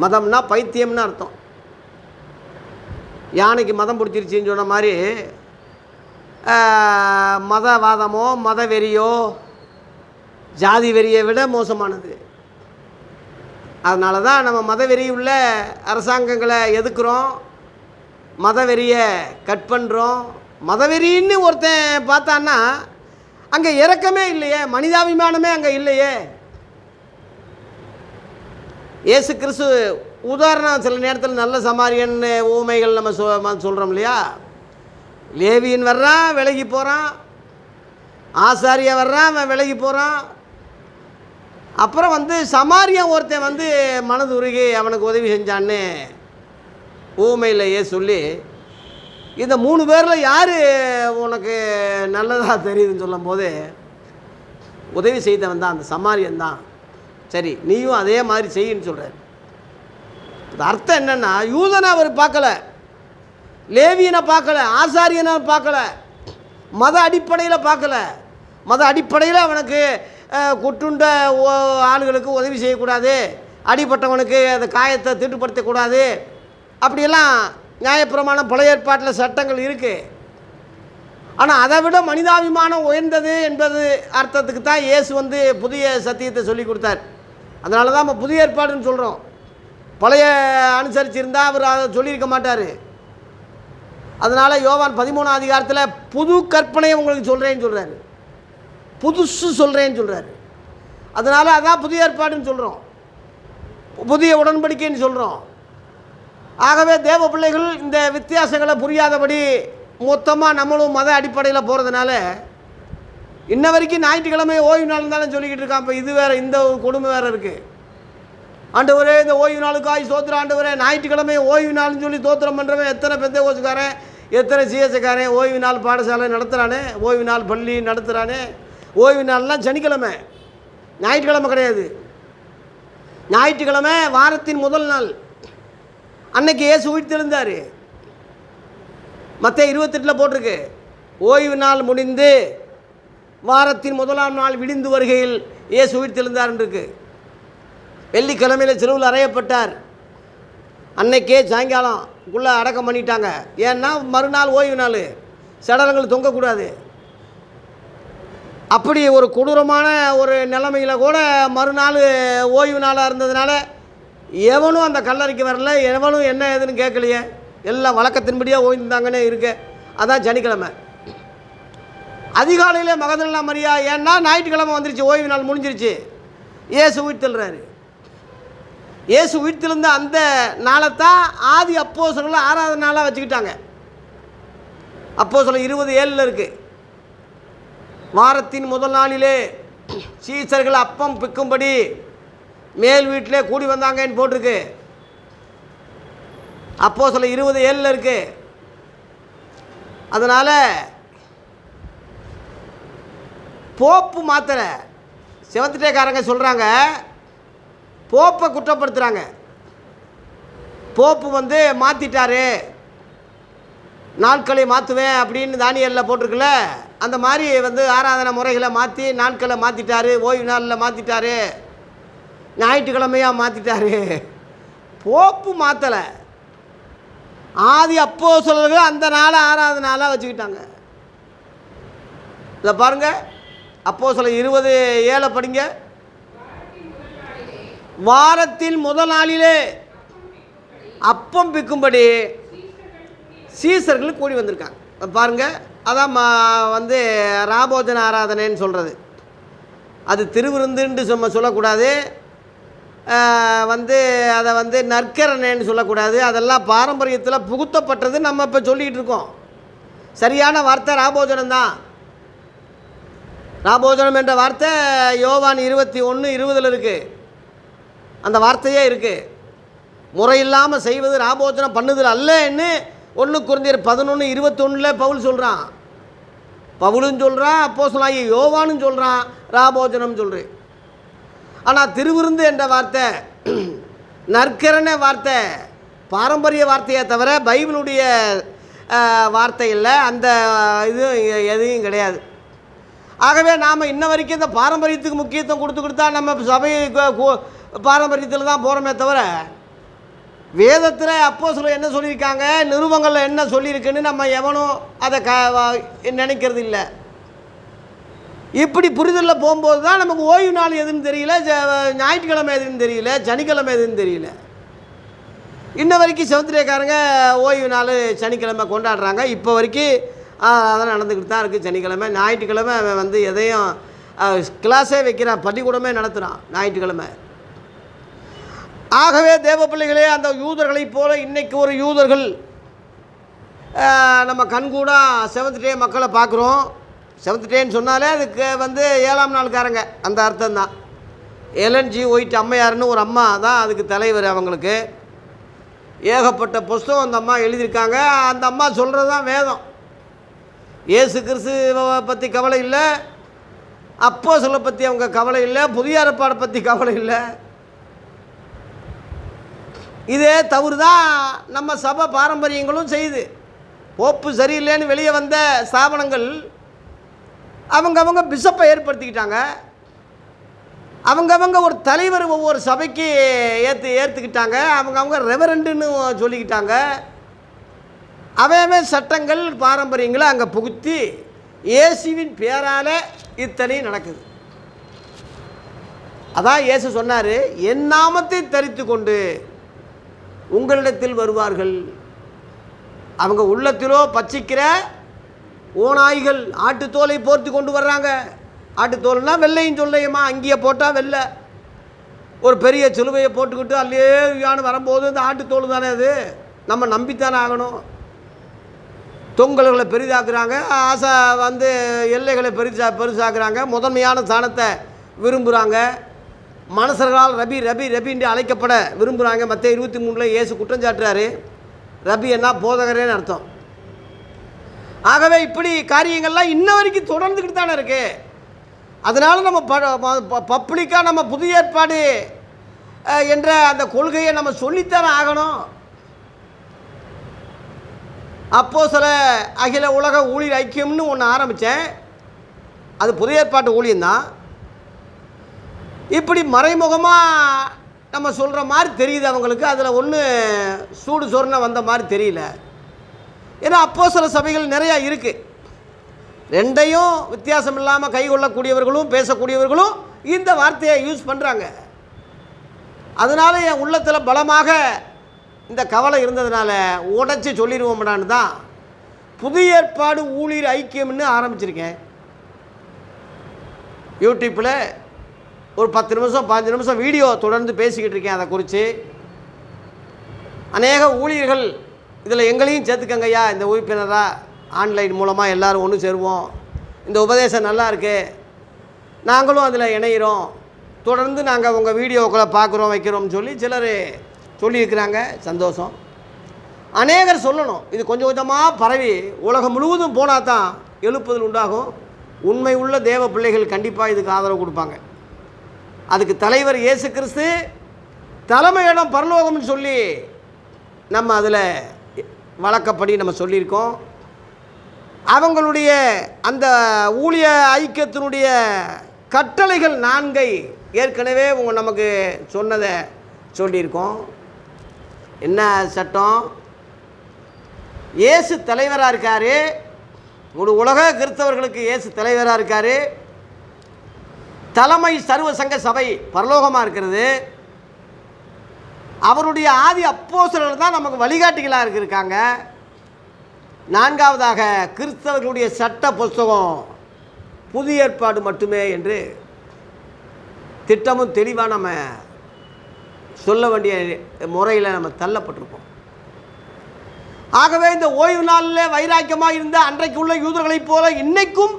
மதம்னா பைத்தியம்னு அர்த்தம். யானைக்கு மதம் பிடிச்சிருச்சின்னு சொன்ன மாதிரி மதவாதமோ மதவெறியோ ஜாதி வெறியை விட மோசமானது. அதனால தான் நம்ம மதவெறி உள்ள அரசாங்கங்களை எதுக்குறோம், மதவெறியை கட் பண்ணுறோம். மதவெறின்னு ஒருத்தன் பார்த்தான்னா அங்கே இரக்கமே இல்லையே, மனிதாபிமானமே அங்கே இல்லையே. இயேசு கிறிஸ்து உதாரணம் சில நேரத்தில் நல்ல சமாரியன் ஊமைகள் நம்ம சொல்கிறோம் இல்லையா. லேவியன் வர்றான், விலகி போகிறான். ஆசாரியா வர்றான், அவன் விலகி போகிறான். அப்புறம் சமாரியன் ஒருத்தன் மனது உருகி அவனுக்கு உதவி செஞ்சான்னு ஊமையிலேயே சொல்லி, இந்த 3 பேரில் யார் உனக்கு நல்லதாக தெரியுதுன்னு சொல்லும் போது உதவி செய்தவன் தான் அந்த சமாரியன் தான். சரி, நீயும் அதே மாதிரி செய்யின்னு சொல்கிறார். அது அர்த்தம் என்னென்னா, யூதனை அவர் பார்க்கல, லேவியனை பார்க்கல, ஆசாரியனை பார்க்கல, மத அடிப்படையில் பார்க்கல. மத அடிப்படையில் அவனுக்கு கொட்டுண்ட ஆளுகளுக்கு உதவி செய்யக்கூடாது, அடிப்பட்டவனுக்கு அந்த காயத்தை தீட்டுப்படுத்தக்கூடாது, அப்படியெல்லாம் நியாயப்பிரமாணம் பழைய ஏற்பாட்டில் சட்டங்கள் இருக்குது. ஆனால் அதை விட மனிதாபிமானம் உயர்ந்தது என்பது அர்த்தத்துக்கு தான் இயேசு வந்து புதிய சத்தியத்தை சொல்லி கொடுத்தார். அதனால தான் நம்ம புதிய ஏற்பாடுன்னு சொல்கிறோம். பழைய அனுசரிச்சிருந்தால் அவர் அதை சொல்லியிருக்க மாட்டார். அதனால் யோவான் 13ஆம் அதிகாரத்தில் புது கற்பனையை உங்களுக்கு சொல்கிறேன்னு சொல்கிறாரு, புதுசு சொல்கிறேன்னு சொல்கிறாரு. அதனால் அதான் புதிய ஏற்பாடுன்னு சொல்கிறோம், புதிய உடன்படிக்கைன்னு சொல்கிறோம். ஆகவே தேவ பிள்ளைகள் இந்த வித்தியாசங்களை புரியாதபடி மொத்தமாக நம்மளும் மத அடிப்படையில் போகிறதுனால இன்ன வரைக்கும் ஞாயிற்றுக்கிழமை ஓய்வு நாள் தானே சொல்லிக்கிட்டு இருக்கான். இப்போ இது வேறு, இந்த கொடுமை வேறு இருக்குது. ஆண்டவரே இந்த ஓய்வு நாளுக்காய் ஸ்தோத்திரம் ஆண்டவரே, ஞாயிற்றுக்கிழமை ஓய்வு நாள்னு சொல்லி தோத்திரம் பண்ணுறவன் எத்தனை பெந்தேகோஸ்காரன், எத்தனை சிஎஸ்காரன் ஓய்வு நாள் பாடசாலை நடத்துகிறானே, ஓய்வு நாள் பள்ளி நடத்துகிறானே. ஓய்வு நாள்லாம் சனிக்கிழமை, ஞாயிற்றுக்கிழமை கிடையாது. ஞாயிற்றுக்கிழமை வாரத்தின் முதல் நாள். அன்னைக்கு இயேசு உயிர்த்தெழுந்தார். மத்தேயு 28 போட்டிருக்கு, ஓய்வு நாள் முடிந்து வாரத்தின் முதலாம் நாள் விடிந்து வருகையில் இயேசு உயிர்த்தெழுந்தார்ன்னு இருக்கு. வெள்ளிக்கிழமையில் சிலுவையில் அறையப்பட்டார். அன்னைக்கே சாயங்காலம்குள்ளே அடக்கம் பண்ணிட்டாங்க. ஏன்னா மறுநாள் ஓய்வு நாள், சடலங்கள் தொங்கக்கூடாது. அப்படி ஒரு கொடூரமான ஒரு நிலைமையில் கூட மறுநாள் ஓய்வு நாளாக இருந்ததுனால எவனும் அந்த கல்லறைக்கு வரல, எவனும் என்ன ஏதுன்னு கேட்கலையே, எல்லாம் வழக்கத்தின்படியாக ஓய்ந்தாங்கன்னே இருக்கு. அதான் சனிக்கிழமை. அதிகாலையில் மகதலேனா மரியா, ஏன்னா ஞாயிற்றுக்கிழமை வந்துருச்சு, ஓய்வு நாள் முடிஞ்சிருச்சு, இயேசு உயிர்த்தெழுறாரு. இயேசு உயிர்த்தெழுந்த அந்த நாளைத்தான் ஆதி அப்போஸ்தலர்கள் ஆராதனை நாளாக வச்சுக்கிட்டாங்க. அப்போஸ்தலர் 20:7 இருக்குது, வாரத்தின் முதல் நாளிலே சீசர்கள் அப்பம் பிக்கும்படி மேல் வீட்டிலே கூடி வந்தாங்கன்னு போட்டிருக்கு. அப்போஸ்தலர் 20:7 இருக்குது. அதனால் போப்பு மாத்திரை செவத்துட்டேக்காரங்க சொல்கிறாங்க, போப்பை குற்றப்படுத்துகிறாங்க. போப்பு வந்து மாற்றிட்டாரு, நாட்களை மாற்றுவேன் அப்படின்னு தானியலில் போட்டிருக்குல்ல, அந்த மாதிரி வந்து ஆராதனை முறைகளை மாற்றி நாட்களை மாற்றிட்டாரு, ஓய்வு நாளில் மாற்றிட்டாரு, ஞாயிற்றுக்கிழமையாக மாற்றிட்டாரு. போப்பு மாற்றலை, ஆதி அப்போஸ்தலர்கள் அந்த நாளை ஆராதனை நாளாக வச்சுக்கிட்டாங்க. இதை பாருங்கள், அப்போஸ்தலர் 20:7 படிங்க. வாரத்தின் முதல் நாளிலே அப்பம் பிக்கும்படி சீசர்கள் கூடி வந்திருக்காங்க. பாருங்கள், அதான் வந்து ராபோஜன ஆராதனைன்னு சொல்கிறது. அது திருவிருந்துன்னு சொல்லக்கூடாது, வந்து அதை வந்து நற்கரணைன்னு சொல்லக்கூடாது. அதெல்லாம் பாரம்பரியத்தில் புகுத்தப்பட்டது. நம்ம இப்போ சொல்லிகிட்டு இருக்கோம். சரியான வார்த்தை ராபோஜனம் தான். ராபோஜனம் என்ற வார்த்தை யோவான் 21:20 இருக்குது. அந்த வார்த்தையே இருக்குது. முறையில்லாமல் செய்வது ராபோஜனம் பண்ணுதல் அல்லன்னு 1 கொரிந்தியர் 11:21 பவுல் சொல்கிறான். பவுலும் சொல்கிறான், அப்போஸ்தலனாகிய யோவானும் சொல்கிறான், ராபோஜனம் சொல்கிறேன். ஆனால் திருவிருந்து என்ற வார்த்தை நற்கரண வார்த்தை, பாரம்பரிய வார்த்தையை தவிர பைபிளுடைய வார்த்தை இல்லை. அந்த இது எதுவும் கிடையாது. ஆகவே நாம் இன்ன வரைக்கும் இந்த பாரம்பரியத்துக்கு முக்கியத்துவம் கொடுத்துக்கிட்டு தான் நம்ம சபை பாரம்பரியத்தில் தான் போகிறோமே தவிர வேதத்தில் அப்போஸ்தலர் என்ன சொல்லியிருக்காங்க, நிருபங்களில் என்ன சொல்லியிருக்குன்னு நம்ம எவனும் அதை நினைக்கிறது இல்லை. இப்படி புரிதலில் போகும்போது தான் நமக்கு ஓய்வு நாள் எதுன்னு தெரியல, ஞாயிற்றுக்கிழமை எதுன்னு தெரியல, சனிக்கிழமை எதுன்னு தெரியல. இன்ன வரைக்கும் செவத்துலேக்காரங்க ஓய்வு நாள் சனிக்கிழமை கொண்டாடுறாங்க. இப்போ வரைக்கும் அதெல்லாம் நடந்துக்கிட்டு தான் இருக்குது. சனிக்கிழமை, ஞாயிற்றுக்கிழமை அவன் வந்து எதையும் கிளாஸே வைக்கிறான், பள்ளிக்கூடமே நடத்துகிறான் ஞாயிற்றுக்கிழமை. ஆகவே தேவ பிள்ளைகளே, அந்த யூதர்களைப் போல இன்றைக்கு ஒரு யூதர்கள் நம்ம கண்கூடா செவன்த் டே மக்களை பார்க்குறோம். செவன்த் டேன்னு சொன்னாலே அதுக்கு வந்து 7ஆம் நாளுக்காரங்க, அந்த அர்த்தம்தான். எல்என்ஜி ஒயிட் அம்மையார்னு ஒரு அம்மா தான் அதுக்கு தலைவர். அவங்களுக்கு ஏகப்பட்ட புஸ்தகம் அந்த அம்மா எழுதியிருக்காங்க. அந்த அம்மா சொல்கிறது தான் வேதம். இயேசு கிறிஸ்துவை பற்றி கவலை இல்லை, அப்போஸ்தலரை பற்றி அவங்க கவலை இல்லை, புதிய ஏற்பாடை பற்றி கவலை இல்லை. இதே தவறு தான் நம்ம சபை பாரம்பரியங்களும் செய்யுது. போப்பு சரியில்லைன்னு வெளியே வந்த ஸ்தாபனங்கள் அவங்கவங்க பிஷப்பை ஏற்படுத்திக்கிட்டாங்க. அவங்கவங்க ஒரு தலைவர் ஒவ்வொரு சபைக்கு ஏற்றுக்கிட்டாங்க. அவங்கவுங்க ரெவரண்டுன்னு சொல்லிக்கிட்டாங்க. அவன் சட்டங்கள் பாரம்பரியங்களை அங்கே புகுத்தி இயேசுவின் பேரால் இத்தனையும் நடக்குது. அதான் இயேசு சொன்னார், என் நாமத்தை தரித்து கொண்டு உங்களிடத்தில் வருவார்கள். அவங்க உள்ளத்திலோ பச்சிக்கிற ஓநாய்கள் ஆட்டுத்தோலை போர்த்தி கொண்டு வர்றாங்க. ஆட்டுத்தோல்னா வெள்ளையும் சொல்லையுமா, அங்கேயே போட்டால் வெள்ளை. ஒரு பெரிய சிலுவையை போட்டுக்கிட்டு அல்லேயான்னு வரும்போது இந்த ஆட்டுத்தோல் தானே அது, நம்ம நம்பித்தானே ஆகணும். தொங்கல்களை பெரிதாக்குறாங்க, ஆசை எல்லைகளை பெருசாக்குறாங்க, முதன்மையான ஸ்தானத்தை விரும்புகிறாங்க. மனுஷர்களால் ரபி ரபி ரபின்னு அழைக்கப்பட விரும்புகிறாங்க. மத்திய 23 இயேசு குற்றம் சாட்டுறாரு. ரபி என்ன போதகரேன்னு அர்த்தம். ஆகவே இப்படி காரியங்கள்லாம் இன்ன வரைக்கும் தொடர்ந்துக்கிட்டு தானே இருக்கு. அதனால் நம்ம பப்ளிக்காக நம்ம புதிய ஏற்பாடு என்ற அந்த கொள்கையை நம்ம சொல்லித்தானே ஆகணும். அப்போஸ்தல அகில உலக ஊழியர் ஐக்கியம்னு ஒன்று ஆரம்பித்தேன். அது புதிய ஏற்பாட்டு ஊழியம்தான். இப்படி மறைமுகமாக நம்ம சொல்கிற மாதிரி தெரியுது அவங்களுக்கு. அதில் ஒன்று சூடு சொரணை வந்த மாதிரி தெரியல. ஏன்னா அப்போஸ்தல சபைகள் நிறையா இருக்குது. ரெண்டையும் வித்தியாசம் இல்லாமல் கைகொள்ளக்கூடியவர்களும் பேசக்கூடியவர்களும் இந்த வார்த்தையை யூஸ் பண்ணுறாங்க. அதனால் என் உள்ளத்தில் பலமாக இந்த கவலை இருந்ததுனால உடச்சி சொல்லிடுவோம்டான்னு தான் புதிய ஏற்பாடு ஊழியர் ஐக்கியம்னு ஆரம்பிச்சிருக்கேன். யூடியூப்பில் ஒரு 10 நிமிஷம் 15 நிமிஷம் வீடியோ தொடர்ந்து பேசிக்கிட்டு இருக்கேன். அதை குறித்து அநேக ஊழியர்கள் இதில் எங்களையும் சேர்த்துக்கங்கய்யா, இந்த உறுப்பினராக ஆன்லைன் மூலமாக எல்லோரும் ஒன்று சேருவோம், இந்த உபதேசம் நல்லா இருக்குது, நாங்களும் அதில் இணைகிறோம், தொடர்ந்து நாங்கள் உங்கள் வீடியோக்களை பார்க்குறோம் வைக்கிறோம்னு சொல்லி சிலர் சொல்லியிருக்கிறாங்க. சந்தோஷம். அநேகர் சொல்லணும். இது கொஞ்சம் கொஞ்சமாக பரவி உலகம் முழுவதும் போனால் தான் எழுப்புதல் உண்டாகும். உண்மை உள்ள தேவ பிள்ளைகள் கண்டிப்பாக இதுக்கு ஆதரவு கொடுப்பாங்க. அதுக்கு தலைவர் இயேசு கிறிஸ்து, தலைமையிடம் பரலோகம்னு சொல்லி நம்ம அதில் வழக்கப்படி நம்ம சொல்லியிருக்கோம். அவங்களுடைய அந்த ஊழிய ஐக்கியத்தினுடைய கட்டளைகள் 4 ஏற்கனவே நமக்கு சொன்னதை சொல்லியிருக்கோம். என்ன சட்டம்? இயேசு தலைவராக இருக்கார். ஒரு உலக கிறிஸ்தவர்களுக்கு இயேசு தலைவராக இருக்கார். தலைமை சர்வ சங்க சபை பரலோகமாக இருக்கிறது. அவருடைய ஆதி அப்போஸ்தலர்கள் தான் நமக்கு வழிகாட்டிகளாக இருக்காங்க. 4வதாக கிறிஸ்தவர்களுடைய சட்ட புஸ்தகம் புதிய ஏற்பாடு மட்டுமே என்று திட்டமும் தெளிவாக நம்ம சொல்ல வேண்டிய முறையில் நம்ம தள்ளப்பட்டிருப்போம். ஆகவே இந்த ஓய்வு நாளில் வைராக்கியமாக இருந்த அன்றைக்கு உள்ள யூதர்களைப் போல இன்னைக்கும்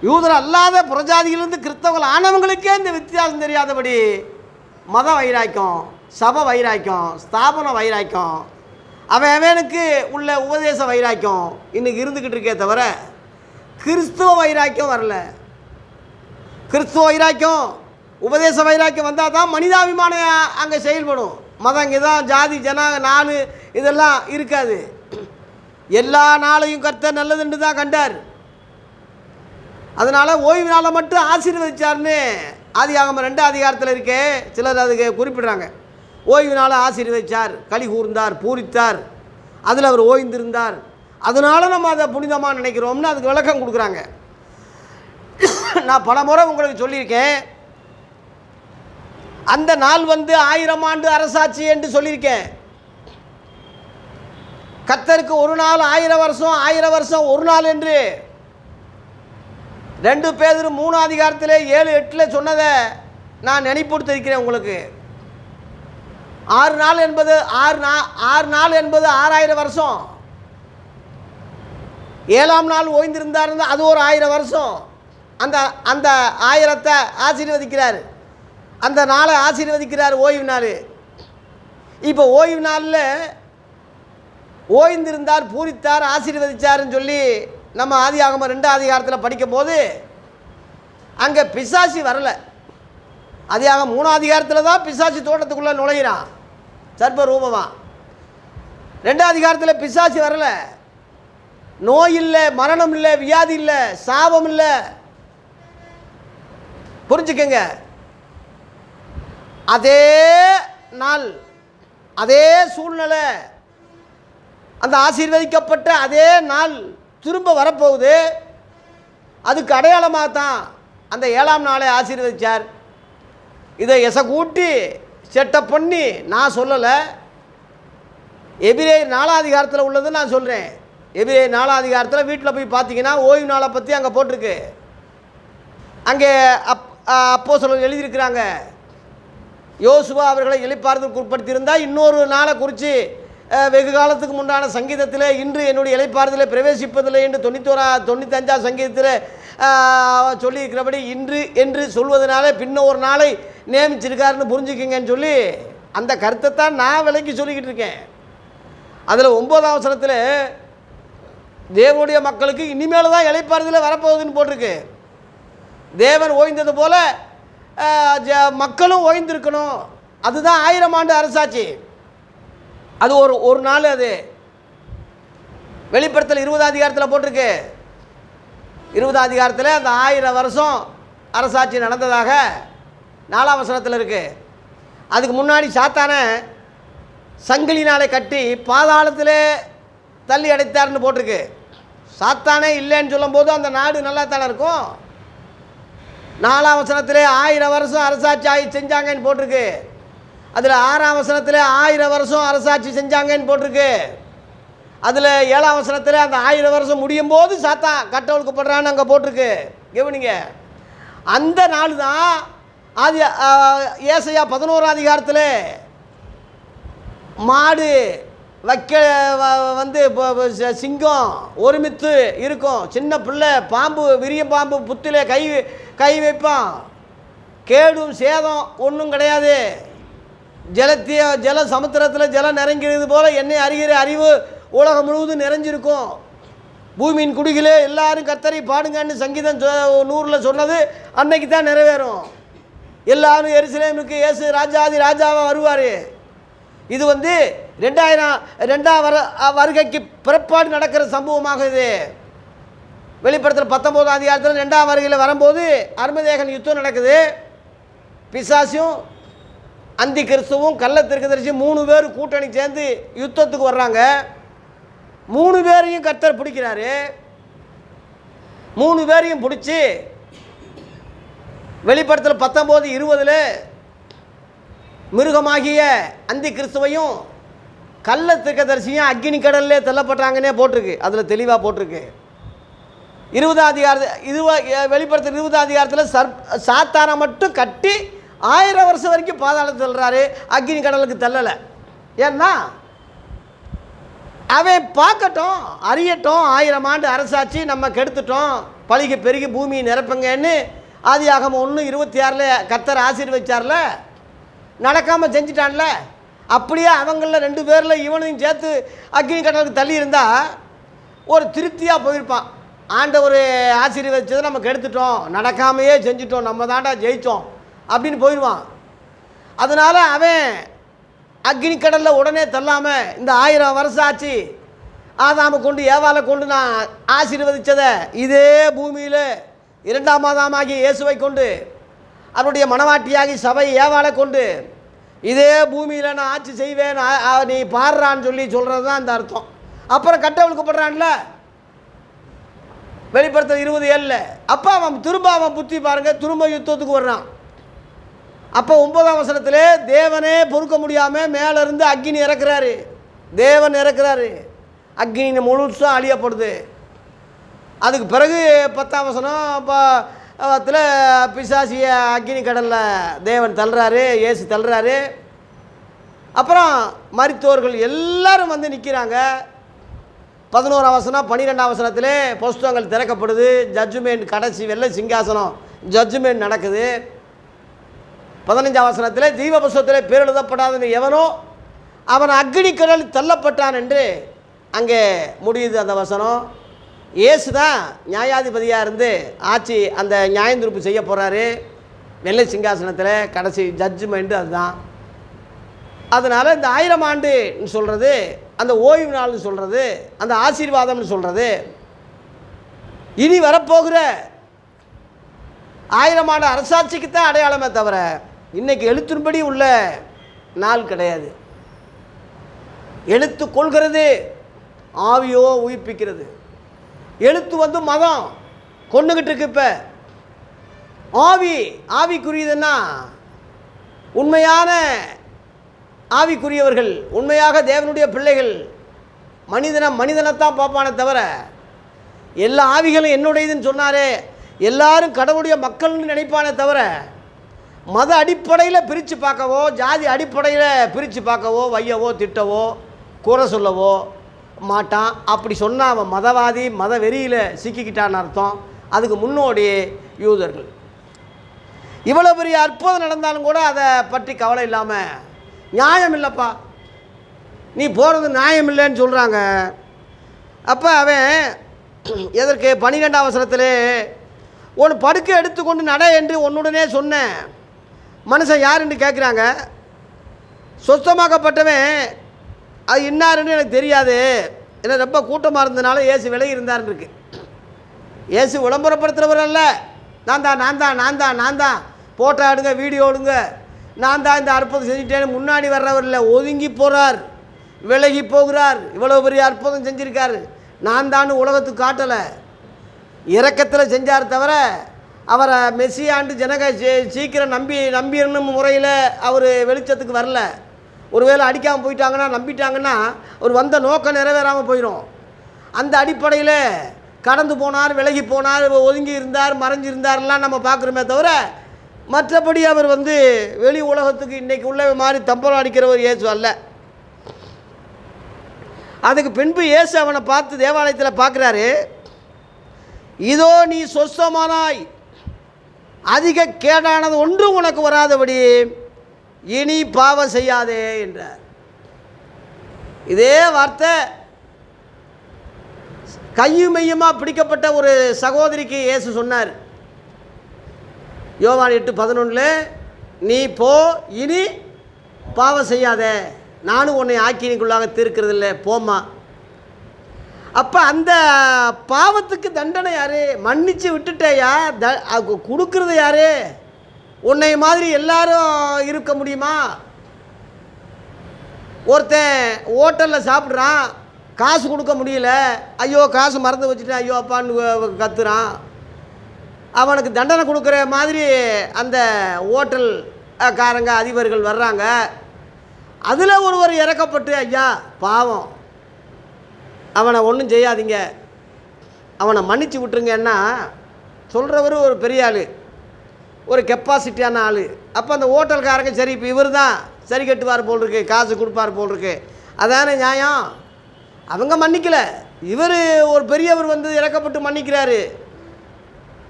யூதர் அல்லாத புறஜாதியிலிருந்து கிறிஸ்தவர்கள் ஆனவங்களுக்கே இந்த வித்தியாசம் தெரியாதபடி மத வைராக்கியம், சபை வைராக்கியம், ஸ்தாபன வைராக்கியம், அவனுக்கு உள்ள உபதேச வைராக்கியம் இன்னைக்கு இருந்துக்கிட்டு இருக்கே தவிர கிறிஸ்துவ வைராக்கியம் வரல. கிறிஸ்துவ வைராக்கியம், உபதேச வைராக்கியம் வந்தால் தான் மனிதாபிமானம் அங்கே செயல்படும். மதம் இங்கே தான் ஜாதி ஜன நாள் இதெல்லாம் இருக்காது. எல்லா நாளையும் கர்த்தர் நல்லதுன்னு தான் கண்டார். அதனால் ஓய்வு நாளை மட்டும் ஆசீர்வதிச்சார்னு ஆதியாகமம் 2 அதிகாரத்தில் இருக்கே, சிலர் அதுக்கு குறிப்பிடுறாங்க. ஓய்வு நாளை ஆசீர்வதிச்சார், களி கூர்ந்தார், பூரித்தார், அதில் அவர் ஓய்ந்திருந்தார், அதனால் நம்ம அதை புனிதமாக நினைக்கிறோம்னு அதுக்கு விளக்கம் கொடுக்குறாங்க. நான் பல முறை உங்களுக்கு சொல்லியிருக்கேன். அந்த நாள் 1000 ஆண்டு அரசாட்சி என்று சொல்லியிருக்கேன். கர்த்தருக்கு ஒரு நாள் 1000 வருஷம், 1000 வருஷம் ஒரு நாள் என்று 2 பேதுரு 3 அதிகாரத்தில் 7-8 சொன்னதை நான் நினைப்படுத்திருக்கிறேன் உங்களுக்கு. 6 நாள் என்பது 6000 வருஷம். 7ஆம் நாள் ஓய்ந்திருந்தார், அது ஒரு 1000 வருஷம். அந்த அந்த 1000த்தை ஆசீர்வதிக்கிறார், அந்த நாளை ஆசீர்வதிக்கிறார் ஓய்வு நாள். இப்போ ஓய்வு நாளில் ஓய்ந்திருந்தார், பூரித்தார், ஆசீர்வதித்தார்னு சொல்லி நம்ம ஆதியாகமம் 2 அதிகாரத்தில் படிக்கும் போது அங்கே பிசாசி வரலை. ஆதியாகமம் 3 அதிகாரத்தில் தான் பிசாசி தோட்டத்துக்குள்ளே நுழைகிறான் சர்ப ரூபமாக. 2 அதிகாரத்தில் பிசாசி வரலை. நோய் இல்லை, மரணம் இல்லை, வியாதி இல்லை, சாபம் இல்லை. புரிஞ்சுக்கங்க. அதே நாள், அதே சூழ்நிலை, அந்த ஆசீர்வதிக்கப்பட்ட அதே நாள் திரும்ப வரப்போகுது. அதுக்கு அடையாளமாக தான் அந்த 7ஆம் நாளை ஆசீர்வதிச்சார். இதை கூட்டி செட்டப் பண்ணி நான் சொல்லலை. எபிரேயர் 4ஆம் அதிகாரத்தில் உள்ளது நான் சொல்கிறேன். எபிரேயர் 4ஆம் அதிகாரத்தில் வீட்டில் போய் பார்த்தீங்கன்னா ஓய்வு நாளை பற்றி அங்கே போட்டிருக்கு. அங்கே அப்போஸ்தலர்கள் எழுதியிருக்கிறாங்க. யோசுவா அவர்களை இளைப்பாறுதலுக்கு உட்படுத்தியிருந்தால் இன்னொரு நாளை குறித்து வெகு காலத்துக்கு முன்னான சங்கீதத்தில் இன்று என்னுடைய இளைப்பாறுதலை பிரவேசிப்பதில்லை என்று 95ஆம் சங்கீதத்தில் சொல்லியிருக்கிறபடி இன்று என்று சொல்வதனால பின்ன ஒரு நாளை நியமிச்சிருக்காருன்னு புரிஞ்சுக்கிங்கன்னு சொல்லி அந்த கருத்தை தான் நான் விலைக்கு சொல்லிக்கிட்டு இருக்கேன். அதில் 9ஆம் வசனத்தில் தேவனுடைய மக்களுக்கு இனிமேல் தான் இளைப்பாறுதலை வரப்போகுதுன்னு போட்டிருக்கு. தேவன் ஓய்ந்தது போல மக்களும் ஓய்ந்திருக்கணும். அதுதான் 1000 ஆண்டு அரசாட்சி. அது ஒரு நாள். அது வெளிப்படுத்தல் 20ஆம் அதிகாரத்தில் போட்டிருக்கு. 20ஆம் அதிகாரத்தில் அந்த 1000 வருஷம் அரசாட்சி நடந்ததாக 4ஆம் வசனத்தில் இருக்குது. அதுக்கு முன்னாடி சாத்தான சங்கிலினாலே கட்டி பாதாளத்திலே தள்ளி அடைத்தார்னு போட்டிருக்கு. சாத்தானே இல்லைன்னு சொல்லும்போது அந்த நாடு நல்லா தானே இருக்கும். 4ஆம் வசனத்திலே 1000 வருஷம் அரசாட்சி செஞ்சாங்கன்னு போட்டிருக்கு. அதில் 6ஆம் வசனத்தில் 1000 வருஷம் அரசாட்சி செஞ்சாங்கன்னு போட்டிருக்கு. அதில் 7ஆம் வசனத்தில் அந்த 1000 வருஷம் முடியும் போது சாத்தான் கட்டவிழ்க்கப்படுறான்னு அங்கே போட்டிருக்கு. கவனிங்க, அந்த நாள் தான் அது ஏசாயா 11ஆம் அதிகாரத்தில் மாடு வைக்க வந்து சிங்கம் ஒருமித்து இருக்கும், சின்ன பிள்ளை பாம்பு விரிய பாம்பு புத்திலே கை வைப்பான், கேடும் சேதம் ஒன்றும் கிடையாது, ஜல சமுத்திரத்தில் ஜலம் நிறைங்கிறது போல என்னை அறிகிற அறிவு உலகம் முழுவதும் நிறைஞ்சிருக்கும், பூமியின் குடிகளே எல்லாரும் கர்த்தரை பாடுங்கன்னு சங்கீதம் 100 சொன்னது அன்னைக்கு தான் நிறைவேறும். எல்லாரும் எருசலேமுக்கு இயேசு ராஜாதி ராஜாவாக வருவார். இது வந்து 2000 வருகைக்கு பிற்பாடு நடக்கிற சம்பவமாக இது. வெளிப்படுத்தல் 19ஆம் அதிகாரத்தில் 2ஆம் வருகையில் வரும்போது அர்மதேகன் யுத்தம் நடக்குது. பிசாசும் அந்தி கிறிஸ்துவும் கள்ள தீர்க்கதரிசி 3 பேர் கூட்டணி சேர்ந்து யுத்தத்துக்கு வர்றாங்க. 3 பேரையும் கர்த்தர் பிடிக்கிறாரு. 3 பேரையும் பிடிச்சி வெளிப்படுத்தல் 19:20 மிருகமாகிய அந்தி கிறிஸ்துவையும் கள்ள தீர்க்கதரிசியும் அக்கினி கடல்லே தள்ளப்பட்டாங்கன்னே போட்டிருக்கு. அதில் தெளிவாக போட்டிருக்கு. 20ஆம் அதிகாரத்தில் வெளிப்படுத்தல் 20ஆம் அதிகாரத்தில் சாத்தானை மட்டும் கட்டி 1000 வருஷம் வரைக்கும் பாதாளத்தில் தள்ளுறாரு, அக்கினி கடலுக்கு தள்ளலை. ஏன்னா அவன் பார்க்கட்டும், அறியட்டும், 1000 ஆண்டு அரசாட்சி நம்ம கெடுத்துட்டோம், பழிக்கு பெருகி பூமியை நிரப்புங்கன்னு ஆதியாகமம் 1:26 கர்த்தர் ஆசீர்வதிச்சார்ல, நடக்காமல் செஞ்சிட்டான்ல. அப்படியே அவங்களில் 2 பேரில் இவனையும் சேர்த்து அக்கினி கடலுக்கு தள்ளி இருந்தால் ஒரு திருப்தியாக போயிருப்பான். ஆண்டவர் ஆசீர்வதிச்சதை நம்ம கெடுத்துட்டோம், நடக்காமையே செஞ்சிட்டோம், நம்ம தாண்டா ஜெயித்தோம் அப்படின்னு போயிடுவான். அதனால் அவன் அக்னி கடலில் உடனே தள்ளாமல் இந்த 1000 வருஷம் ஆச்சு ஆதாமை கொண்டு ஏவாளை கொண்டு நான் ஆசீர்வதித்ததை இதே பூமியில் 2ஆம் ஆதாமாகிய இயேசுவை கொண்டு அவருடைய மனவாட்டியாகி சபை ஏவாளை கொண்டு இதே பூமியில் நான் ஆட்சி செய்வேன் நீ பாடுறான்னு சொல்கிறது தான் இந்த அர்த்தம். அப்புறம் கட்டவிழ்க்கப்படுறான்ல வெளிப்படுத்தல் 20:7. அப்போ அவன் புத்தி பாருங்கள், திரும்ப யுத்தத்துக்கு வர்றான். அப்போ 9ஆம் வசனத்திலே தேவனே பொறுக்க முடியாமல் மேலேருந்து அக்கினி இறக்குறாரு. தேவன் இறக்குறாரு, அக்கினி முழுசும் அழியப்படுது. அதுக்கு பிறகு 10ஆம் வசனம் பிசாசிய அக்கினி கடலில் தேவன் தள்ளுறாரு, இயேசு தள்ளுறாரு. அப்புறம் மரித்தோர்கள் எல்லாரும் வந்து நிற்கிறாங்க. 11ஆம் வசனம் 12ஆம் வசனத்திலே புஸ்தகங்கள் திறக்கப்படுது. ஜட்ஜ்மெண்ட், கடைசி வெள்ளை சிங்காசனம் ஜட்ஜ்மெண்ட் நடக்குது. 15ஆம் வசனத்தில் ஜீவ புஸ்தகத்தில் பேர் எழுதப்படாத எவனோ அவன் அக்னி கடலில் தள்ளப்பட்டான் என்று அங்கே முடியுது அந்த வசனம். இயேசு தான் நியாயாதிபதியாக இருந்து ஆட்சி அந்த நியாயந்தீர்ப்பு செய்ய போகிறாரு வெள்ளை சிங்காசனத்தில். கடைசி ஜட்ஜ்மெண்ட்டு அதுதான். அதனால் இந்த 1000 ஆண்டுன்னு சொல்கிறது, அந்த ஓய்வு நாள்னு சொல்கிறது, அந்த ஆசீர்வாதம்னு சொல்கிறது இனி வரப்போகிற 1000 ஆண்டு அரசாட்சிக்கு தான் அடையாளமே தவிர இன்றைக்கி எழுத்தின்படி உள்ள நாள் கிடையாது. எழுத்து கொள்கிறது, ஆவியோ உயிர்ப்பிக்கிறது. எழுத்து வந்து மதம் கொண்டுகிட்டு இருக்கு. இப்போ ஆவிக்குரியதுன்னா உண்மையான ஆவிக்குரியவர்கள், உண்மையாக தேவனுடைய பிள்ளைகள் மனிதனைத்தான் பார்ப்பானே தவிர, எல்லா ஆவிகளும் என்னுடையதுன்னு சொன்னாரே, எல்லாரும் கடவுளுடைய மக்கள்னு நினைப்பானே தவிர, மத அடிப்படையில் பிரித்து பார்க்கவோ, ஜாதி அடிப்படையில் பிரித்து பார்க்கவோ, வையவோ திட்டவோ குறை சொல்லவோ மாட்டான். அப்படி சொன்னால் அவன் மதவாதி, மத வெறியில் சிக்கிக்கிட்டான்னு அர்த்தம். அதுக்கு முன்னோடி யூதர்கள். இவ்வளோ பெரிய அற்புதம் நடந்தாலும் கூட அதை பற்றி கவலை இல்லாமல், நியாயம் இல்லைப்பா, நீ போகிறது நியாயம் இல்லைன்னு சொல்கிறாங்க. அப்போ அவன் எதற்கு 12ஆம் வசனத்திலே ஒன்று படுக்கை எடுத்துக்கொண்டு நட என்று உன்னுடனே சொன்னேன். மனுஷன் யார் என்று கேட்குறாங்க. சொஸ்தமாக்கப்பட்டவன் அது இன்னாருன்னு எனக்கு தெரியாது, ஏன்னா ரொம்ப கூட்டமாக இருந்ததுனால இயேசு விலகி இருந்தார்னு இருக்கு. இயேசு விளம்பரப்படுத்துகிறவர் அல்ல. நான் தான் போட்டோ எடுங்க, வீடியோ எடுங்க, நான் தான் இந்த அற்புதம் செஞ்சுட்டேன்னு முன்னாடி வர்றவர் இல்லை. ஒதுங்கி போகிறார், விலகி போகிறார். இவ்வளோ பெரிய அற்புதம் செஞ்சுருக்கார், நான் தான் உலகத்துக்கு காட்டலை. இரக்கத்தில் செஞ்சார் தவிர அவரை மெஸ்ஸியாண்டு ஜனக சீக்கிரம் நம்பிடணும் முறையில் அவர் வெளிச்சத்துக்கு வரல. ஒருவேளை அடிக்காமல் போயிட்டாங்கன்னா, நம்பிட்டாங்கன்னா அவர் வந்த நோக்கம் நிறைவேறாமல் போயிடும். அந்த அடிப்படையில் கடந்து போனார், விலகி போனார், ஒதுங்கி இருந்தார், மறைஞ்சிருந்தார்லாம் நம்ம பார்க்குறோமே தவிர, மற்றபடி அவர் வெளி உலகத்துக்கு இன்றைக்கி உள்ள மாதிரி தம்பலம் அடிக்கிறவர் இயேசு அல்ல. அதுக்கு பின்பு இயேசு அவனை பார்த்து தேவாலயத்தில் பார்க்குறாரு. இதோ நீ சொஸ்தமானாய், அதிக கேடானது ஒன்றும் உனக்கு வராதபடி இனி பாவம் செய்யாதே என்றார். இதே வார்த்தை கையும் மெய்யுமாக பிடிக்கப்பட்ட ஒரு சகோதரிக்கு இயேசு சொன்னார். யோவான் 8:11, நீ போ, இனி பாவம் செய்யாத, நானும் உன்னை ஆக்கினிக்குள்ளாக தீர்க்கிறதில்லை, போம்மா. அப்போ அந்த பாவத்துக்கு தண்டனை யார்? மன்னிச்சு விட்டுட்டேயா, கொடுக்கறது யார்? உன்னை மாதிரி எல்லாரும் இருக்க முடியுமா? ஒருத்தன் ஹோட்டலில் சாப்பிட்றான், காசு கொடுக்க முடியல, ஐயோ காசு மறந்து வச்சுட்டேன், ஐயோ அப்பான்னு கத்துறான். அவனுக்கு தண்டனை கொடுக்குற மாதிரி அந்த ஹோட்டல் காரங்க அதிபர்கள் வர்றாங்க. அதில் ஒருவர் இறக்கப்பட்டு, ஐயா பாவம், அவனை ஒன்றும் செய்யாதீங்க, அவனை மன்னிச்சு விட்டுருங்கன்னா சொல்கிறவர் ஒரு பெரிய ஆள், ஒரு கெப்பாசிட்டியான ஆள். அப்போ அந்த ஹோட்டல்காரங்க சரி இப்போ இவர் தான் சரி கட்டுவார் போல் இருக்கு, காசு கொடுப்பார் போல் இருக்கு, அதானே நியாயம். அவங்க மன்னிக்கலை, இவர் ஒரு பெரியவர் இறக்கப்பட்டு மன்னிக்கிறாரு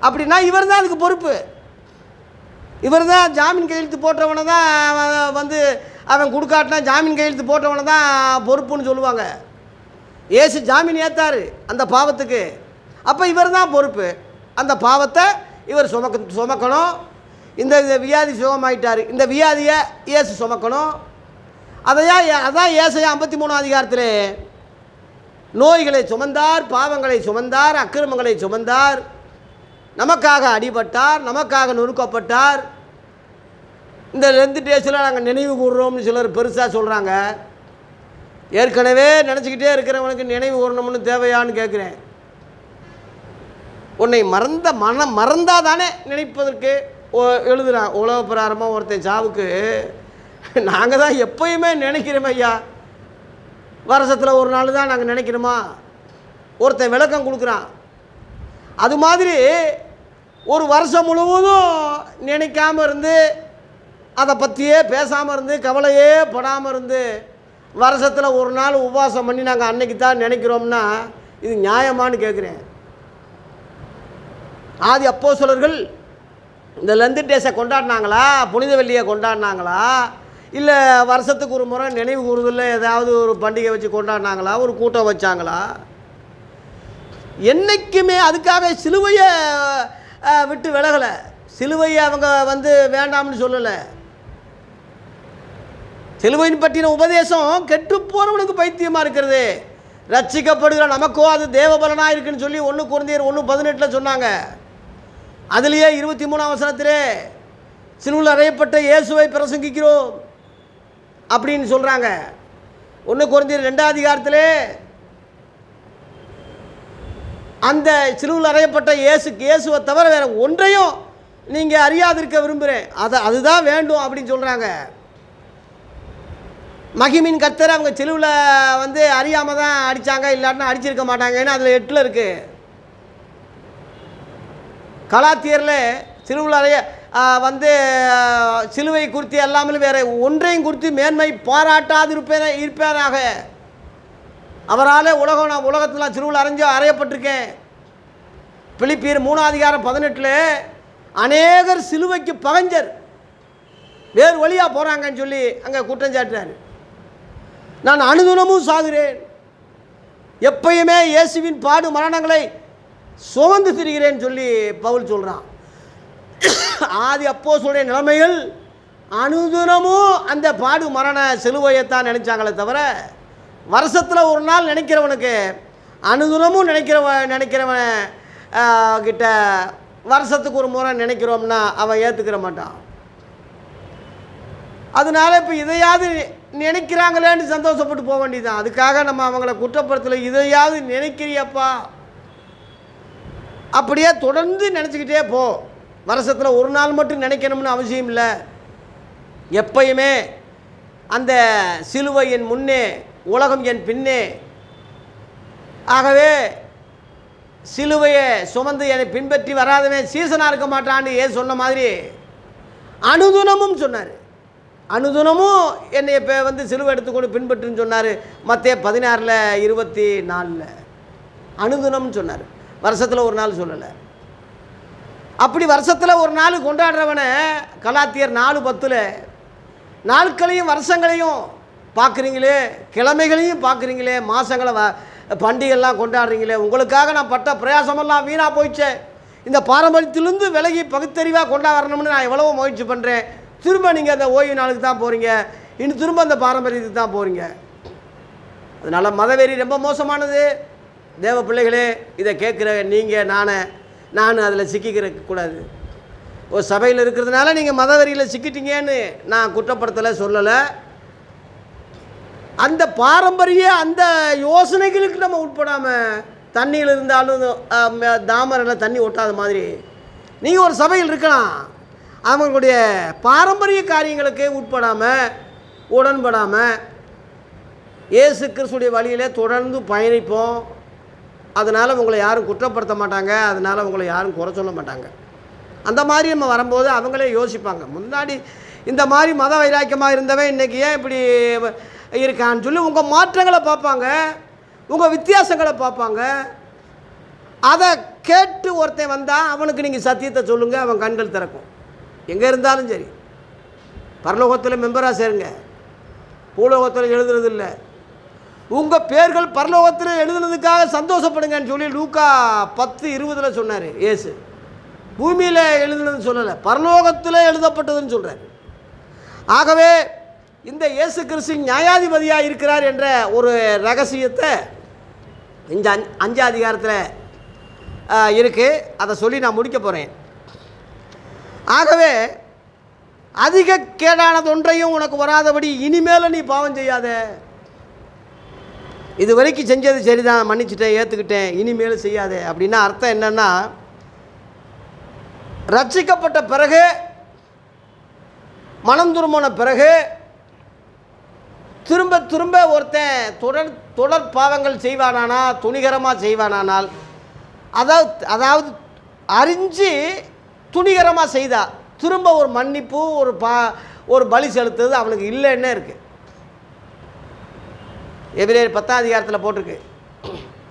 அப்படின்னா இவர் தான் அதுக்கு பொறுப்பு. இவர் தான் ஜாமீன் கையெழுத்து போட்டவனை தான் அவன் கொடுக்காட்டினா ஜாமீன் கையெழுத்து போட்டவனை தான் பொறுப்புன்னு சொல்லுவாங்க. ஏசு ஜாமீன் ஏற்றாரு அந்த பாவத்துக்கு, அப்போ இவர் தான் பொறுப்பு. அந்த பாவத்தை இவர் சுமக்கணும். இந்த வியாதி சுகமாயிட்டார், இந்த வியாதியை இயேசு சுமக்கணும். அதான் ஏசாயா 53ஆம் அதிகாரத்தில் நோய்களை சுமந்தார், பாவங்களை சுமந்தார், அக்கிரமங்களை சுமந்தார், நமக்காக அடிபட்டார், நமக்காக நொறுக்கப்பட்டார். இந்த 2 டேஸில் நாங்கள் நினைவு கூறுறோம்னு சிலர் பெருசாக சொல்கிறாங்க. ஏற்கனவே நினச்சிக்கிட்டே இருக்கிறவனுக்கு நினைவு கூறணும்னு தேவையான்னு கேட்குறேன். உன்னை மறந்தால் தானே நினைப்பதற்கு எழுதுகிறான். உலக பிரகாரமாக ஒருத்தன் சாவுக்கு நாங்கள் தான் எப்பயுமே நினைக்கிறோம் ஐயா, வருஷத்தில் ஒரு நாள் தான் நாங்கள் நினைக்கிறோமா? ஒருத்தன் விளக்கம் கொடுக்குறான். அது மாதிரி ஒரு வருஷம் முழுவதும் நினைக்காமல் இருந்து, அதை பற்றியே பேசாமல் இருந்து, கவலையே படாமல் இருந்து, வருஷத்தில் ஒரு நாள் உபவாசம் பண்ணி நாங்கள் அன்னைக்கு தான் நினைக்கிறோம்னா இது நியாயமானு கேட்குறேன். ஆதி அப்போஸ்தலர்கள் இந்த லெந்து டேஸை கொண்டாடினாங்களா, புனித வெள்ளியை கொண்டாடினாங்களா, இல்லை வருஷத்துக்கு ஒரு முறை நினைவு கூறுதலில் ஏதாவது ஒரு பண்டிகை வச்சு கொண்டாடினாங்களா, ஒரு கூட்டம் வச்சாங்களா? என்றைக்குமே அதுக்காக சிலுவையை விட்டு விலகலை. சிலுவையை அவங்க வேண்டாம்னு சொல்லலை. சிலுவையின் பற்றின உபதேசம் கெட்டு போகிறவனுக்கு பைத்தியமாக இருக்கிறது. ரட்சிக்கப்படுகிற நமக்கோ அது தேவபலனாக இருக்குன்னு சொல்லி 1 கொரிந்தியர் 1:18 சொன்னாங்க. அதுலேயே 23ஆம் வசனத்திலே சிலுவையில் அறையப்பட்ட இயேசுவை பிரசங்கிக்கிறோம் அப்படின்னு சொல்கிறாங்க. 1 கொரிந்தியர் 2ஆம் அதிகாரத்திலே அந்த சிலுவையில் அறையப்பட்ட இயேசுவை தவிர வேறு ஒன்றையும் நீங்கள் அறியாதிருக்க விரும்புகிறேன், அதுதான் வேண்டும் அப்படின்னு சொல்கிறாங்க. மகிமின் கர்த்தர் அவங்க சிலுவில் வந்து அறியாமல் தான் அடித்தாங்க, இல்லாட்டினா அடிச்சிருக்க மாட்டாங்க. ஏன்னா அதில் 8 இருக்குது. கலாத்தியரில் சிலுவில் அறைய வந்து சிலுவை குறித்து எல்லாமே வேறு ஒன்றையும் குறித்து மேன்மை பாராட்டாது இருப்பேனாக. அவரால் உலகத்தில் சிலுவில் அறையப்பட்டிருக்கேன். பிலிப்பியர் 3:18 அநேகர் சிலுவைக்கு பகஞ்சர், வேறு வழியாக போகிறாங்கன்னு சொல்லி அங்கே குற்றம் சாட்டுறாரு. நான் அனுதினமும் சாகுறேன், எப்பயுமே இயேசுவின் பாடு மரணங்களை சுமந்து திரிகிறேன்னு சொல்லி பவுல் சொல்கிறான். ஆதி அப்போஸ்தலருடைய நிலைமைகள் அனுதினமும் அந்த பாடு மரண சிலுவையைத்தான் நினைச்சாங்களே தவிர, வருஷத்தில் ஒரு நாள் நினைக்கிறவனுக்கு அனுதினமும் நினைக்கிறவன் கிட்ட வருஷத்துக்கு ஒரு முறை நினைக்கிறோம்னா அவன் ஏற்றுக்கிற மாட்டான். அதனால இப்போ இதையாவது நினைக்கிறாங்களேன்னு சந்தோஷப்பட்டு போக வேண்டியதுதான். அதுக்காக நம்ம அவங்கள குற்றப்படுத்தலை. இதையாவது நினைக்கிறியப்பா, அப்படியே தொடர்ந்து நினச்சிக்கிட்டே போ. வருஷத்தில் ஒரு நாள் மட்டும் நினைக்கணும்னு அவசியம் இல்லை. எப்பயுமே அந்த சிலுவை என் முன்னே, உலகம் என் பின்னே. ஆகவே சிலுவையை சுமந்து என்னை பின்பற்றி வராதவன் சீசனாக இருக்க மாட்டான்னு சொன்ன மாதிரி அனுதினமும் சொன்னார். அனுதினமும் என்னை இப்போ வந்து சிலுவை எடுத்துக்கொண்டு பின்பற்றுன்னு சொன்னார். மத்தேயு 16:24 அனுதினம்னு சொன்னார். வருஷத்தில் ஒரு நாள் சொல்லலை. அப்படி வருஷத்தில் ஒரு நாள் கொண்டாடுறவனை கலாத்தியர் 4:10 நாட்களையும் வருஷங்களையும் பார்க்குறீங்களே, கிழமைகளையும் பார்க்குறீங்களே, மாதங்களை பண்டிகைலாம் கொண்டாடுறீங்களே, உங்களுக்காக நான் பட்ட பிரயாசமெல்லாம் வீணாக போயிடுச்சே. இந்த பாரம்பரியத்திலிருந்து விலகி பகுத்தறிவாக கொண்டாடணும்னு நான் எவ்வளவோ முயற்சி பண்ணுறேன். திரும்ப நீங்கள் அந்த ஓய்வு நாளுக்கு தான் போகிறீங்க, இன்னும் திரும்ப அந்த பாரம்பரியத்துக்கு தான் போகிறீங்க. அதனால் மதவெறி ரொம்ப மோசமானது. தேவ பிள்ளைகளே, இதை கேட்குற நீங்கள் நான் அதில் சிக்கிக்கிற கூடாது. ஒரு சபையில் இருக்கிறதுனால நீங்கள் மதவெறியில் சிக்கிட்டீங்கன்னு நான் குற்றப்படுத்தலை, சொல்லலை. அந்த பாரம்பரிய அந்த யோசனைகளுக்கு நம்ம உட்படாமல், தண்ணியில் இருந்தாலும் தாமரையில் தண்ணி ஒட்டாத மாதிரி நீங்கள் ஒரு சபையில் இருக்கலாம், அவங்களுடைய பாரம்பரிய காரியங்களுக்கு உடன்படாமல் இயேசு கிறிஸ்துடைய வழியிலே தொடர்ந்து பயணிப்போம். அதனால் உங்களை யாரும் குற்றப்படுத்த மாட்டாங்க, அதனால் உங்களை யாரும் குறை சொல்ல மாட்டாங்க. அந்த மாதிரி நம்ம வரும்போது அவங்களே யோசிப்பாங்க, முன்னாடி இந்த மாதிரி மத வைராக்கியமாக இருந்தவன் இன்றைக்கி ஏன் இப்படி இருக்கான்னு சொல்லி உங்கள் மாற்றங்களை பார்ப்பாங்க, உங்கள் வித்தியாசங்களை பார்ப்பாங்க. அதை கேட்டு ஒருத்தன் வந்தால் அவனுக்கு நீங்கள் சத்தியத்தை சொல்லுங்கள், அவன் கண்கள் திறக்கும். எங்கே இருந்தாலும் சரி, பரலோகத்தில் மெம்பராக சேருங்க, பூலோகத்தில் எழுதுறதில்லை. உங்கள் பேர்கள் பரலோகத்தில் எழுதுனதுக்காக சந்தோஷப்படுங்கன்னு சொல்லி லூக்கா 10:20 சொன்னார் இயேசு. பூமியில் எழுதுனதுன்னு சொல்லலை, பரலோகத்தில் எழுதப்பட்டதுன்னு சொல்கிறார். ஆகவே இந்த இயேசு கிறிஸ்து நியாயாதிபதியாக இருக்கிறார் என்ற ஒரு ரகசியத்தை இந்த 5 அதிகாரத்தில் இருக்குது. அதை சொல்லி நான் முடிக்க போகிறேன். ஆகவே அதிக கேடானது ஒன்றையும் உனக்கு வராதபடி இனிமேல் நீ பாவம் செய்யாத. இது வரைக்கும் செஞ்சது சரிதான், மன்னிச்சிட்டேன், ஏற்றுக்கிட்டேன், இனிமேல் செய்யாதே. அப்படின்னா அர்த்தம் என்னென்னா, ரட்சிக்கப்பட்ட பிறகு, மனம் திரும்பின பிறகு திரும்ப திரும்ப ஒருத்தன் தொடர் பாவங்கள் செய்வானானா, துணிகரமாக செய்வானானால், அதாவது அறிஞ்சு துணிகரமாக செய்தா திரும்ப ஒரு மன்னிப்பு, ஒரு பலி செலுத்துறது அவனுக்கு இல்லைன்னே இருக்குது. எபிரேயர் 10ஆம் அதிகாரத்தில் போட்டிருக்கு,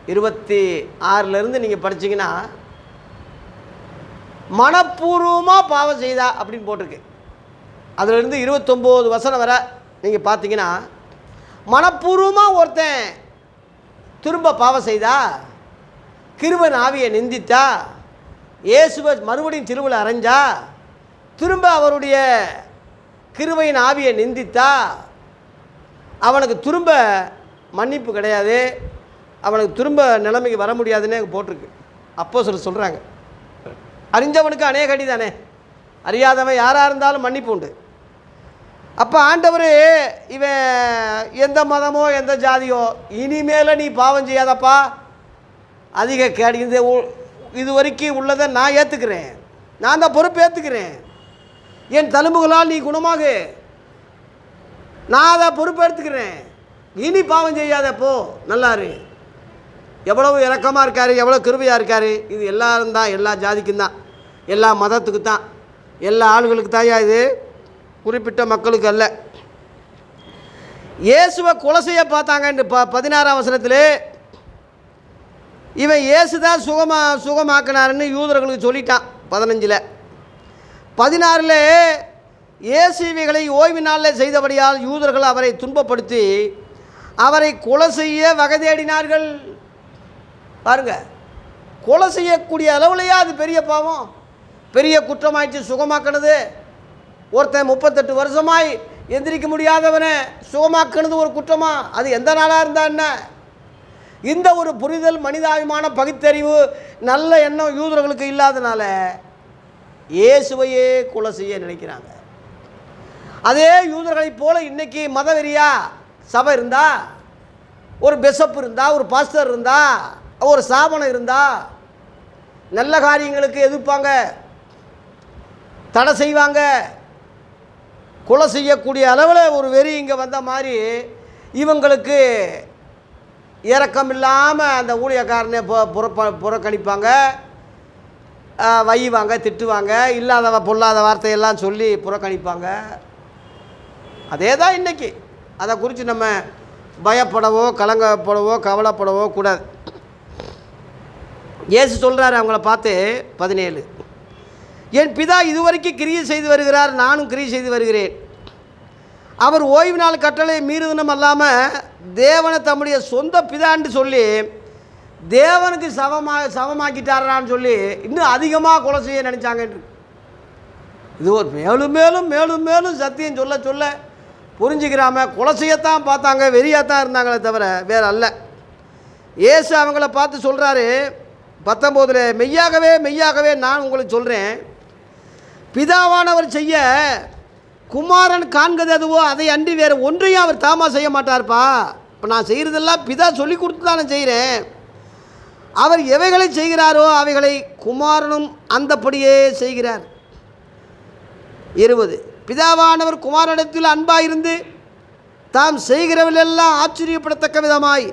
26 நீங்கள் படிச்சிங்கன்னா மனப்பூர்வமாக பாவம் செய்தா அப்படின்னு போட்டிருக்கு. அதிலிருந்து 29 வரை நீங்கள் பார்த்தீங்கன்னா, மனப்பூர்வமாக ஒருத்தன் திரும்ப பாவம் செய்தா, கிருபையின் ஆவியை நிந்தித்தா, இயேசுவை மறுபடியும் சிலுவையில் அறைஞ்சா, திரும்ப அவருடைய கிருபையின் ஆவியை நிந்தித்தா, அவனுக்கு திரும்ப மன்னிப்பு கிடையாது, அவனுக்கு திரும்ப நிலைமைக்கு வர முடியாதுன்னு போட்டிருக்கு. அப்போஸ்தலர் சொல்கிறாங்க, அறிஞ்சவனுக்கு அநேக அடி தானே, அறியாதவன் யாராக இருந்தாலும் மன்னிப்பு உண்டு. அப்போ ஆண்டவர் இவன் எந்த மதமோ எந்த ஜாதியோ இனிமேல் நீ பாவம் செய்யாதப்பா அதிக கேடு இது வரைக்கும் உள்ளதை நான் ஏற்றுக்கிறேன், நான் தான் பொறுப்பு ஏற்றுக்கிறேன். என் தழும்புகளால் நீ குணமாகு, நான் அதை பொறுப்பு எடுத்துக்கிறேன். இனி பாவம் செய்யாத, போ, நல்லாரு. எவ்வளவு இரக்கமாக இருக்கார், எவ்வளோ கிருபையாக இருக்கார். இது எல்லாரும் தான், எல்லா ஜாதிக்கும் தான், எல்லா மதத்துக்கு தான், எல்லா ஆளுகளுக்கு தாயா, இது குறிப்பிட்ட மக்களுக்கு அல்ல. இயேசுவை கொலை செய்ய பார்த்தாங்க. 16ஆம் வசனத்தில் இவன் இயேசு தான் சுகமாக்கினாருன்னு யூதர்களுக்கு சொல்லிட்டான். 15. 16 இயேசு இவைகளை ஓய்வு நாளில் செய்தபடியால் யூதர்கள் அவரை துன்பப்படுத்தி அவரை கொலை செய்ய வகை தேடினார்கள். பாருங்க, கொலை செய்யக்கூடிய அளவுலையா அது பெரிய பாவம், பெரிய குற்றமாயிடுச்சு. சுகமாக்கினது, ஒருத்தன் 38 வருஷமாய் எந்திரிக்க முடியாதவனை சுகமாக்கினது ஒரு குற்றமா? அது எந்த நாளாக இருந்தா என்ன? இந்த ஒரு புரிதல், மனிதாபிமான பகுத்தறிவு, நல்ல எண்ணம் யூதர்களுக்கு இல்லாதனால இயேசுவையே கொலை செய்ய நினைக்கிறாங்க. அதே யூதர்களைப் போல இன்னைக்கு மதவெறியா சபை இருந்தா, ஒரு பிஷப் இருந்தா, ஒரு பாஸ்டர் இருந்தா, ஒரு சாபனம் இருந்தா, நல்ல காரியங்களுக்கு எதிர்ப்பாங்க, தடை செய்வாங்க. கொலை செய்யக்கூடிய அளவில் ஒரு வெறி இங்கே வந்த மாதிரி இவங்களுக்கு இரக்கம் இல்லாமல் அந்த ஊழியக்காரனே புறக்கணிப்பாங்க, வைவாங்க, திட்டுவாங்க, இல்லாத பொல்லாத வார்த்தையெல்லாம் சொல்லி புறக்கணிப்பாங்க. அதே தான் இன்றைக்கி. அதை குறித்து நம்ம பயப்படவோ கலங்கப்படவோ கவலைப்படவோ கூடாது. இயேசு சொல்கிறார் அவங்கள பார்த்து 17, என் பிதா இதுவரைக்கும் கிரியை செய்து வருகிறார், நானும் கிரியை செய்து வருகிறேன். அவர் ஓய்வு நாள் கட்டளை மீறுதனம் அல்லாமல் தேவனை தம்முடைய சொந்த பிதான்னு சொல்லி தேவனுக்கு சமமாக்கிட்டாரான்னு சொல்லி இன்னும் அதிகமாக கொலை செய்ய நினச்சாங்க. இது ஒரு மேலும் மேலும் மேலும் மேலும் சத்தியம் சொல்ல சொல்ல புரிஞ்சுக்கிறாம கொலை செய்யத்தான் பார்த்தாங்க, வெறியாத்தான் இருந்தாங்களே தவிர வேறு அல்ல. இயேசு அவங்கள பார்த்து சொல்கிறாரு 19, மெய்யாகவே மெய்யாகவே நான் உங்களுக்கு சொல்கிறேன், பிதாவானவர் செய்ய குமாரன் காண்கிறது எதுவோ அதை அன்றி வேறு ஒன்றையும் அவர் தாமா செய்ய மாட்டார்ப்பா. இப்போ நான் செய்கிறதெல்லாம் பிதா சொல்லி கொடுத்து தான் நான் செய்கிறேன். அவர் எவைகளை செய்கிறாரோ அவைகளை குமாரனும் அந்தப்படியே செய்கிறார். 20, பிதாவானவர் குமாரனிடத்தில் அன்பாயிருந்து தாம் செய்கிறவர்களெல்லாம் ஆச்சரியப்படத்தக்க விதமாய்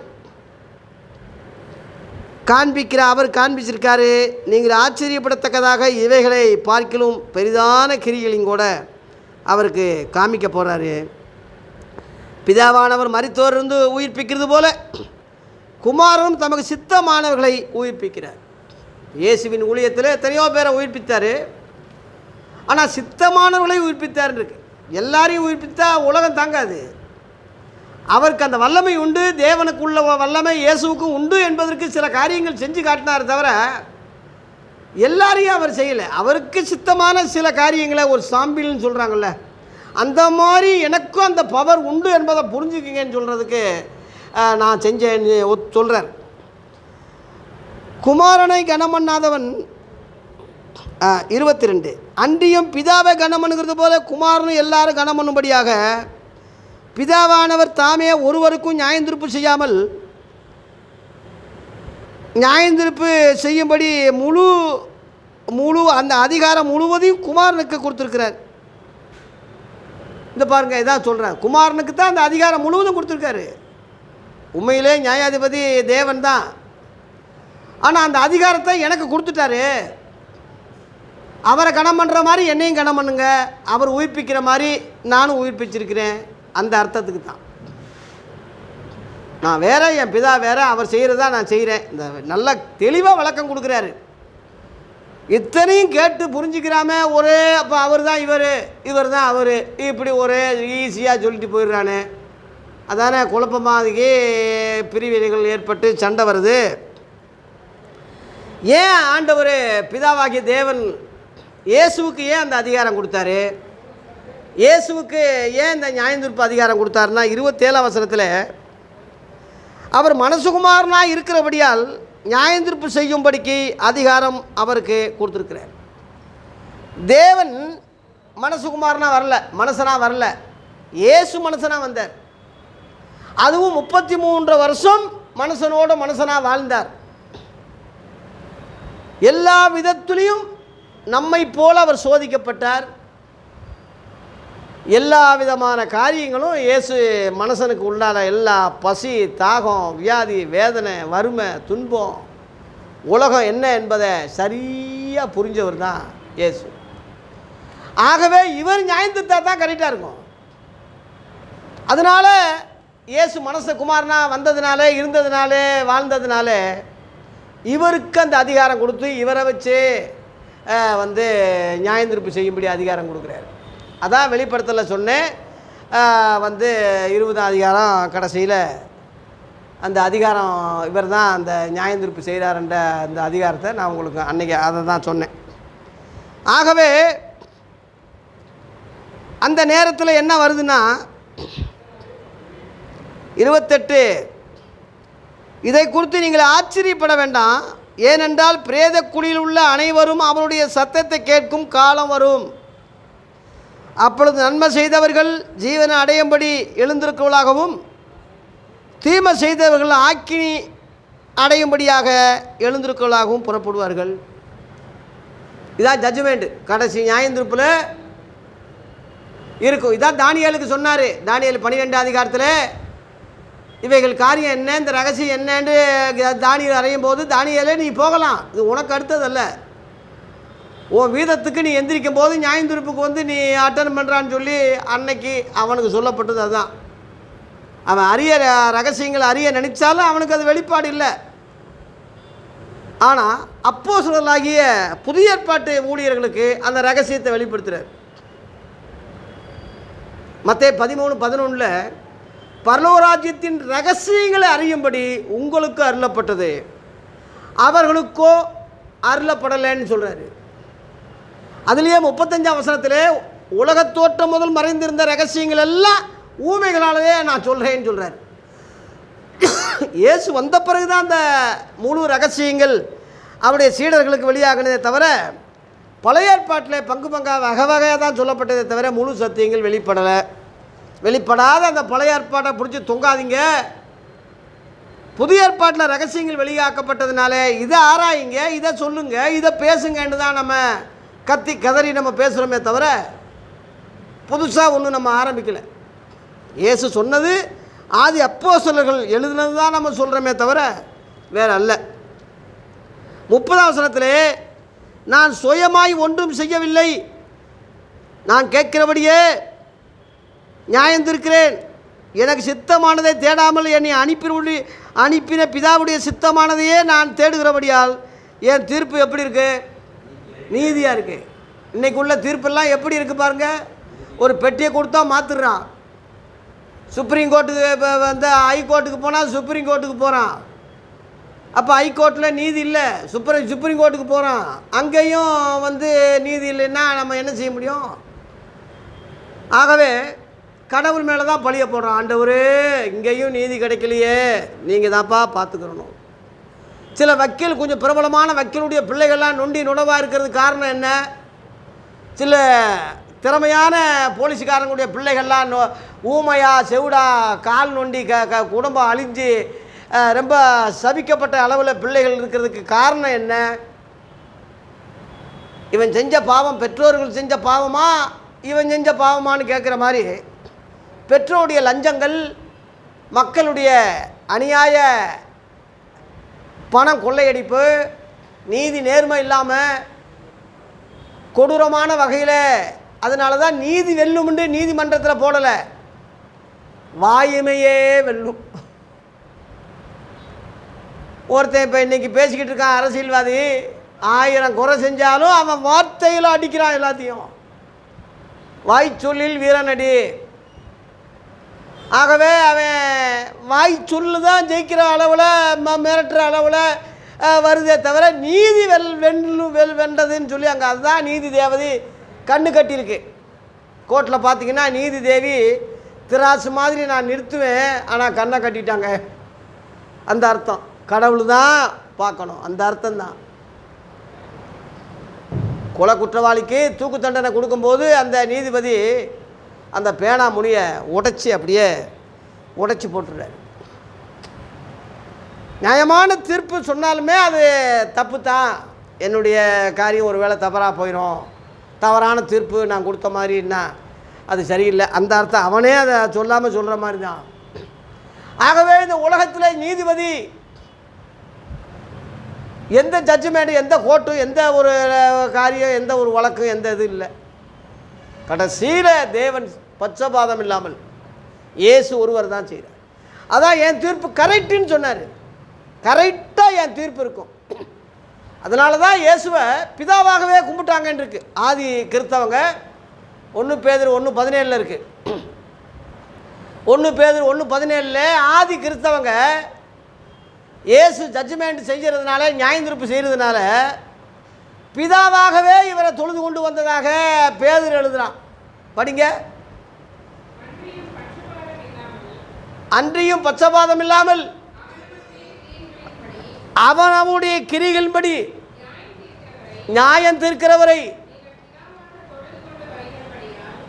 அவர் காண்பிச்சிருக்காரு. நீங்கள் ஆச்சரியப்படத்தக்கதாக இவைகளை பார்க்கிலும் பெரிதான கிரிகளையும் கூட அவருக்கு காமிக்க போகிறாரு. பிதாவானவர் மரித்தோரிலிருந்து உயிர்ப்பிக்கிறது போல குமாரனும் தமக்கு சித்தமானவர்களை உயிர்ப்பிக்கிறார். இயேசுவின் ஊழியத்தில் எத்தனையோ பேரை உயிர்ப்பித்தார், ஆனால் சித்தமானவர்களை உயிர்ப்பித்தார்னு இருக்கு. எல்லாரையும் உயிர்ப்பித்தா உலகம் தாங்காது. அவருக்கு அந்த வல்லமை உண்டு, தேவனுக்குள்ள வல்லமை இயேசுவுக்கும் உண்டு என்பதற்கு சில காரியங்கள் செஞ்சு காட்டினார் தவிர எல்லாரையும் அவர் செய்யலை. அவருக்கு சித்தமான சில காரியங்களை ஒரு சாம்பிள்னு சொல்கிறாங்கல்ல, அந்த மாதிரி எனக்கும் அந்த பவர் உண்டு என்பதை புரிஞ்சுக்கிங்கன்னு சொல்கிறதுக்கு நான் செஞ்சேன்னு சொல்கிறார். குமாரனை கனமண்ணாதவன் 22, அன்றியும் பிதாவை கனமண்ணுங்கிறது போல குமாரனும் எல்லாரும் கனமண்ணும்படியாக பிதாவானவர் தாமே ஒருவருக்கும் நியாயந்திருப்பு செய்யாமல் நியாயந்திருப்பு செய்யும்படி முழு அந்த அதிகாரம் முழுவதையும் குமாரனுக்கு கொடுத்துருக்கிறார். இந்த பாருங்க, இதான் சொல்கிறேன், குமாரனுக்கு தான் அந்த அதிகாரம் முழுவதும் கொடுத்துருக்காரு. உண்மையிலே நியாயாதிபதி தேவன் தான், ஆனால் அந்த அதிகாரத்தை எனக்கு கொடுத்துட்டாரு. அவரை கனம் பண்ணுற மாதிரி என்னையும் கனம் பண்ணுங்க, அவர் உயிர்ப்பிக்கிற மாதிரி நானும் உயிர்ப்பிச்சிருக்கிறேன். அந்த அர்த்தத்துக்கு தான். நான் வேற, என் பிதா வேற, அவர் செய்கிறதா நான் செய்கிறேன். இந்த நல்ல தெளிவாக விளக்கம் கொடுக்குறாரு. இத்தனையும் கேட்டு புரிஞ்சுக்கிறாம ஒரே அப்போ அவர் தான் இவர் தான் அவர், இப்படி ஒரே ஈஸியாக சொல்லிட்டு போயிடுறானே. அதானே குழப்பமாக அதுக்கு பிரிவினைகள் ஏற்பட்டு சண்டை வருது. ஏன் ஆண்டவர் பிதாவாகிய தேவன் இயேசுவுக்கு ஏன் அந்த அதிகாரம் கொடுத்தாரு? இயேசுவுக்கு ஏன் இந்த நியாயந்தீர்ப்பு அதிகாரம் கொடுத்தாருன்னா 27ஆம் வசனத்தில் அவர் மனசுகுமாரனாக இருக்கிறபடியால் நியாயந்தீர்ப்பு செய்யும்படிக்கு அதிகாரம் அவருக்கு கொடுத்துருக்கிறார். தேவன் மனசுகுமாரனாக வரல, மனுஷனாக வரல, இயேசு மனுஷனாக வந்தார். அதுவும் 33 வருஷம் மனுஷனோட மனுஷனாக வாழ்ந்தார். எல்லா விதத்திலையும் நம்மை போல அவர் சோதிக்கப்பட்டார். எல்லா விதமான காரியங்களும் இயேசு மனுஷனுக்கு உள்ளான எல்லா பசி, தாகம், வியாதி, வேதனை, வறுமை, துன்பம், உலகம் என்ன என்பதை சரியாக புரிஞ்சவர் தான் இயேசு. ஆகவே இவர் நியாயந்தா தான் கரெக்டாக இருக்கும். அதனால் இயேசு மனுஷகுமாரனா வந்ததுனால, இருந்ததுனால, வாழ்ந்ததுனால இவருக்கு அந்த அதிகாரம் கொடுத்து இவரை வச்சு நியாயந்தீர்ப்பு செய்யும்படி அதிகாரம் கொடுக்குறாரு. அதான் வெளிப்படுத்தல சொன்னேன். 20ஆம் அதிகாரம் கடைசியில் அந்த அதிகாரம் இவர் தான் அந்த நியாயந்தீர்ப்பு செய்கிறார்ன்ற அந்த அதிகாரத்தை நான் உங்களுக்கு அன்றைக்கி அதை தான் சொன்னேன். ஆகவே அந்த நேரத்தில் என்ன வருதுன்னா 28, இதை குறித்து நீங்கள் ஆச்சரியப்பட வேண்டாம், ஏனென்றால் பிரேத குழியில் உள்ள அனைவரும் அவருடைய சத்தத்தை கேட்கும் காலம் வரும். அப்பொழுது நன்மை செய்தவர்கள் ஜீவனை அடையும்படி எழுந்திருக்கிறவர்களாகவும், தீமை செய்தவர்கள் ஆக்கினி அடையும்படியாக எழுந்திருக்கிறவர்களாகவும் புறப்படுவார்கள். இதான் ஜட்ஜ்மெண்ட், கடைசி நியாயந்தீர்ப்பில் இருக்கும். இதான் தானியேலுக்கு சொன்னார். தானியேல் 12ஆம் அதிகாரத்தில் இவைகள் காரியம் என்ன, இந்த ரகசியம் என்னன்னு தானியேல் அறையும் போது, தானியேலே நீ போகலாம், இது உனக்கு அடுத்ததல்ல, உன் வீதத்துக்கு நீ எந்திரிக்கும் போது நியாயந்தீர்ப்புக்கு நீ அட்டன் பண்ணுறான்னு சொல்லி அன்னைக்கு அவனுக்கு சொல்லப்பட்டது. அதுதான் அவன் அறிய ரகசியங்கள் அறிய நினைச்சாலும் அவனுக்கு அது வெளிப்பாடு இல்லை. ஆனால் அப்போஸ்தலர்களாகிய புதிய ஏற்பாட்டு ஊழியர்களுக்கு அந்த ரகசியத்தை வெளிப்படுத்துகிறார். மத்தேயு 13:11 பரலோகராஜ்யத்தின் ரகசியங்களை அறியும்படி உங்களுக்கு அருளப்பட்டது, அவர்களுக்கோ அருளப்படலைன்னு சொல்கிறாரு. அதுலேயே 35ஆம் வசனத்தில் உலகத்தோற்றம் முதல் மறைந்திருந்த ரகசியங்கள் எல்லாம் ஊமைகளாலேயே நான் சொல்கிறேன்னு சொல்கிறார். இயேசு வந்த பிறகு தான் அந்த முழு ரகசியங்கள் அவருடைய சீடர்களுக்கு வெளியாகினதே தவிர, பழைய ஏற்பாட்டில் பங்கு பங்காக வகை வகையாக தான் சொல்லப்பட்டதே தவிர முழு சத்தியங்கள் வெளிப்படலை. வெளிப்படாத அந்த பழைய ஏற்பாட்டை பிடிச்சி தொங்காதீங்க. புதிய ஏற்பாட்டில் ரகசியங்கள் வெளியாக்கப்பட்டதுனால இதை ஆராயுங்க, இதை சொல்லுங்க, இதை பேசுங்கன்னு தான் நம்ம கத்தி கதறி நம்ம பேசுகிறோமே தவிர புதுசாக ஒன்றும் நம்ம ஆரம்பிக்கலை. இயேசு சொன்னது ஆதி அப்போஸ்தலர்கள் எழுதுனது தான் நம்ம சொல்கிறோமே தவிர வேறு அல்ல. 30ஆம் வசனத்திலே நான் சுயமாய் ஒன்றும் செய்யவில்லை, நான் கேட்கிறபடியே நியாயந்திருக்கிறேன், எனக்கு சித்தமானதை தேடாமல் என்னை அனுப்பின பிதாவுடைய சித்தமானதையே நான் தேடுகிறபடியால் என் தீர்ப்பு எப்படி இருக்குது? நீதியாக இருக்குது. இன்றைக்கு உள்ள தீர்ப்பெல்லாம் எப்படி இருக்குது பாருங்கள். ஒரு பெட்டியை கொடுத்தா மாற்றிடுறான். சுப்ரீம் கோர்ட்டுக்கு ஹைகோர்ட்டுக்கு போனால் சுப்ரீம் கோர்ட்டுக்கு போகிறான். அப்போ ஹைகோர்ட்டில் நீதி இல்லை, சுப்ரீம் கோர்ட்டுக்கு போகிறான், அங்கேயும் நீதி இல்லைன்னா நம்ம என்ன செய்ய முடியும்? ஆகவே கடவுள் மேலே தான் பழிய போடுறோம். ஆண்டவரே இங்கேயும் நீதி கிடைக்கலையே, நீங்கள் தான்ப்பா பார்த்துக்கிறணும். சில வக்கீல், கொஞ்சம் பிரபலமான வக்கீலுடைய பிள்ளைகள்லாம் நொண்டி நுடவாக இருக்கிறதுக்கு காரணம் என்ன? சில திறமையான போலீஸுக்காரங்களுடைய பிள்ளைகள்லாம் ஊமையா, செவிடா, கால் நொண்டி குடும்பம் அழிஞ்சு ரொம்ப சபிக்கப்பட்ட அளவில் பிள்ளைகள் இருக்கிறதுக்கு காரணம் என்ன? இவன் செஞ்ச பாவம் பெற்றோர்கள் செஞ்ச பாவமா, இவன் செஞ்ச பாவமானு கேட்குற மாதிரி பெற்றோருடைய லஞ்சங்கள், மக்களுடைய அநியாய பணம் கொள்ளையடிப்பு, நீதி நேர்மை இல்லாமல் கொடூரமான வகையில், அதனால தான் நீதி வெல்லும்னு நீதிமன்றத்தில் போடலை, வாயுமையே வெல்லும். ஒருத்தன் இப்போ இன்றைக்கி பேசிக்கிட்டு இருக்கான் அரசியல்வாதி, 1000 குறை செஞ்சாலும் அவன் வார்த்தையில் அடிக்கிறான் எல்லாத்தையும். வாய்ச்சொல்லில் வீரனடி. ஆகவே அவன் வாய்ச்சொல்லு தான் ஜெயிக்கிற அளவில், மிரட்டுற அளவில் வருதே தவிர நீதி வென்றதுன்னு சொல்லி அங்கே அதுதான் நீதி தேவதை கண்ணு கட்டியிருக்கு. கோர்ட்டில் பார்த்தீங்கன்னா நீதி தேவி திராசு மாதிரி நான் நிறுத்துவேன், ஆனால் கண்ணை கட்டிட்டாங்க. அந்த அர்த்தம் கடவுள் தான் பார்க்கணும், அந்த அர்த்தம்தான். கொலை குற்றவாளிக்கு தூக்கு தண்டனை கொடுக்கும்போது அந்த நீதிபதி அந்த பேனா முனியை அப்படியே உடைச்சி போட்டுறாரு. நியாயமான தீர்ப்பு சொன்னாலுமே அது தப்பு தான். என்னுடைய காரியம் ஒரு வேளை தவறாக போயிடும், தவறான தீர்ப்பு நான் கொடுத்த மாதிரின்னா அது சரியில்லை, அந்த அர்த்தம் அவனே அதை சொல்லாமல் சொல்கிற மாதிரி தான். ஆகவே இந்த உலகத்தில் நீதிபதி எந்த ஜட்ஜ்மெண்ட், எந்த கோர்ட்டு, எந்த ஒரு காரியம், எந்த ஒரு வழக்கு, எந்த இது இல்லை. கடைசியில் தேவன் பட்சபாதம் இல்லாமல் இயேசு ஒருவர் தான் செய்கிறார். அதான் என் தீர்ப்பு கரெக்டுன்னு சொன்னார். கரெக்டாக என் தீர்ப்பு இருக்கும். அதனால தான் இயேசுவை பிதாவாகவே கும்பிட்டாங்கன்னு இருக்கு. ஆதி கிறிஸ்தவங்க 1 பேதுரு 1:17 இருக்குது. 1 பேதுரு 1:17 ஆதி கிறிஸ்தவங்க இயேசு ஜட்ஜ்மெண்ட் செய்கிறதுனால, நியாயந்தீர்ப்பு செய்கிறதுனால பிதாவாகவே இவரை தொழுது கொண்டு வந்ததாக பேதுரு எழுதுறான். படிங்க. அன்றியும் பட்சபாதம் இல்லாமல் அவனுடைய கிரிகளின்படி நியாயம் தீர்க்கிறவரை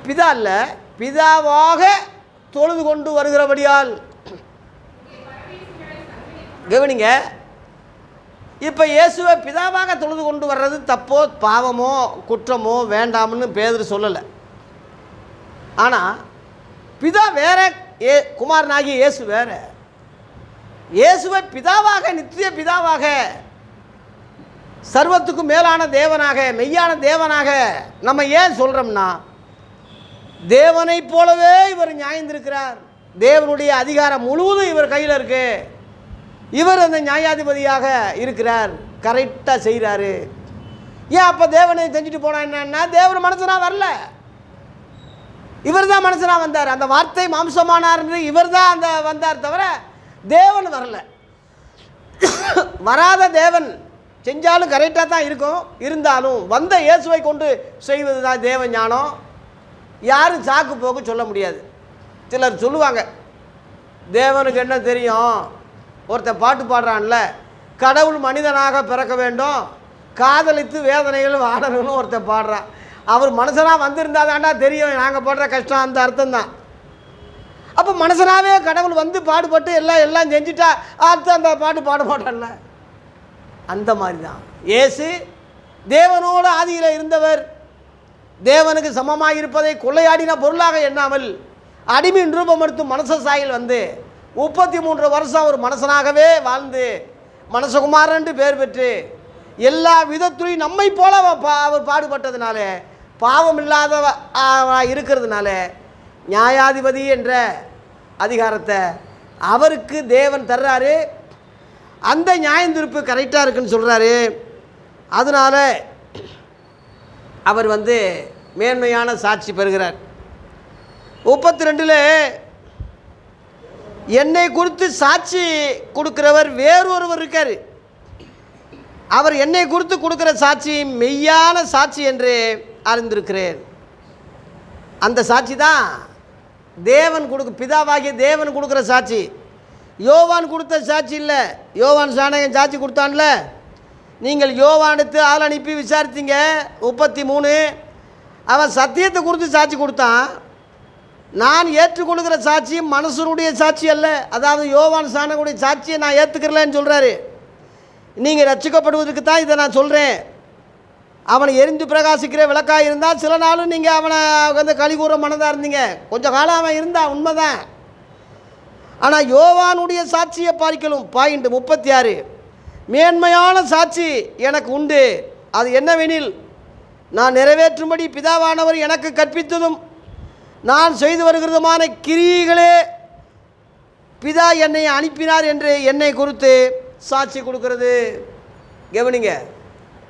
பிதா அல்ல, பிதாவாக தொழுது கொண்டு வருகிறபடியால். கவனிங்க, இப்போ இயேசுவை பிதாவாக தொழுது கொண்டு வர்றது தப்போ பாவமோ குற்றமோ வேண்டாம்னு பேதுரு சொல்லலை. ஆனால் பிதா வேற, குமாரனாகிய இயேசு வேற. இயேசுவை பிதாவாக, நித்திய பிதாவாக, சர்வத்துக்கும் மேலான தேவனாக, மெய்யான தேவனாக நம்ம ஏன் சொல்கிறோம்னா, தேவனை போலவே இவர் நியாயந்திருக்கிறார். தேவனுடைய அதிகாரம் முழுவதும் இவர் கையில் இருக்கு. இவர் அந்த நியாயாதிபதியாக இருக்கிறார், கரெக்டாக செய்கிறாரு. ஏன் அப்போ தேவனை செஞ்சுட்டு போனால் என்னன்னா, தேவன் மனுஷனாக வரல, இவர் தான் மனுஷனாக வந்தார். அந்த வார்த்தை மாம்சமானார், இவர் தான் அந்த வந்தார், தவிர தேவன் வரல. வராத தேவன் செஞ்சாலும் கரெக்டாக தான் இருக்கும். இருந்தாலும் வந்த இயேசுவை கொண்டு செய்வது தான் தேவ ஞானம். யாரும் சாக்கு போக்கு சொல்ல முடியாது. சிலர் சொல்லுவாங்க, தேவனுக்கு என்ன தெரியும், ஒருத்தன் பாட்டு பாடுறான்ல, கடவுள் மனிதனாக பிறக்க வேண்டும், காதலித்து வேதனைகள் வாடணும்னு ஒருத்தன் பாடுறான். அவர் மனுஷனாக வந்திருந்தா தாண்டா தெரியும் நாங்கள் படுற கஷ்டம், அந்த அர்த்தம் தான். அப்போ மனுஷனாகவே கடவுள் வந்து பாடுபட்டு எல்லாம் செஞ்சுட்டா அடுத்து அந்த பாட்டு பாட மாட்டான்ல, அந்த மாதிரி தான் இயேசு தேவனோடு ஆதியில் இருந்தவர். தேவனுக்கு சமமாக இருப்பதை கொள்ளையாடின பொருளாக எண்ணாமல் அடிமையின் ரூபம் எடுத்து மனுஷ சாயில் வந்து 33 வருஷம் ஒரு மனுஷனாகவே வாழ்ந்து மனுஷகுமாரன் பேர் பெற்று எல்லா விதத்துலையும் நம்மை போல அவர் பாடுபட்டதுனால, பாவம் இல்லாத இருக்கிறதுனால நியாயாதிபதி என்ற அதிகாரத்தை அவருக்கு தேவன் தர்றாரு. அந்த நியாயந்தீர்ப்பு கரெக்டாக இருக்குன்னு சொல்கிறாரு. அதனால் அவர் வந்து மேன்மையான சாட்சி பெறுகிறார். 32 என்னை குறித்து சாட்சி கொடுக்கிறவர் வேறொருவர் இருக்கார். அவர் என்னை குறித்து கொடுக்குற சாட்சி மெய்யான சாட்சி என்று அறிந்திருக்கிறேன். அந்த சாட்சி தான் தேவன் பிதாவாகிய தேவன் கொடுக்குற சாட்சி. யோவான் கொடுத்த சாட்சி இல்லை. யோவான் சாணகன் சாட்சி கொடுத்தான்ல, நீங்கள் யோவானுக்கு ஆள் அனுப்பி விசாரித்தீங்க. 33 அவன் சத்தியத்தை குறித்து சாட்சி கொடுத்தான். நான் ஏற்றுக்கொள்கிற சாட்சி மனுஷனுடைய சாட்சி அல்ல, அதாவது யோவான் சாணகனுடைய சாட்சியை நான் ஏற்றுக்கிறலன்னு சொல்கிறாரு. நீங்கள் ரட்சிக்கப்படுவதற்கு தான் இதை நான் சொல்கிறேன். அவனை எரிந்து பிரகாசிக்கிற விளக்காக இருந்தால் சில நாளும் நீங்கள் அவனை வந்து களி கூற மனதாக இருந்தீங்க. கொஞ்சம் காலம் அவன் இருந்தான், உண்மைதான். ஆனால் யோவானுடைய சாட்சியை பார்க்கலும். பாயிண்ட் 36 மேன்மையான சாட்சி எனக்கு உண்டு. அது என்னவெனில், நான் நிறைவேற்றும்படி பிதாவானவர் எனக்கு கற்பித்ததும் நான் செய்து வருகிறதுமான கிரியைகளே பிதா என்னை அனுப்பினார் என்று என்னை குறித்து சாட்சி கொடுக்கிறது. கவனிங்க,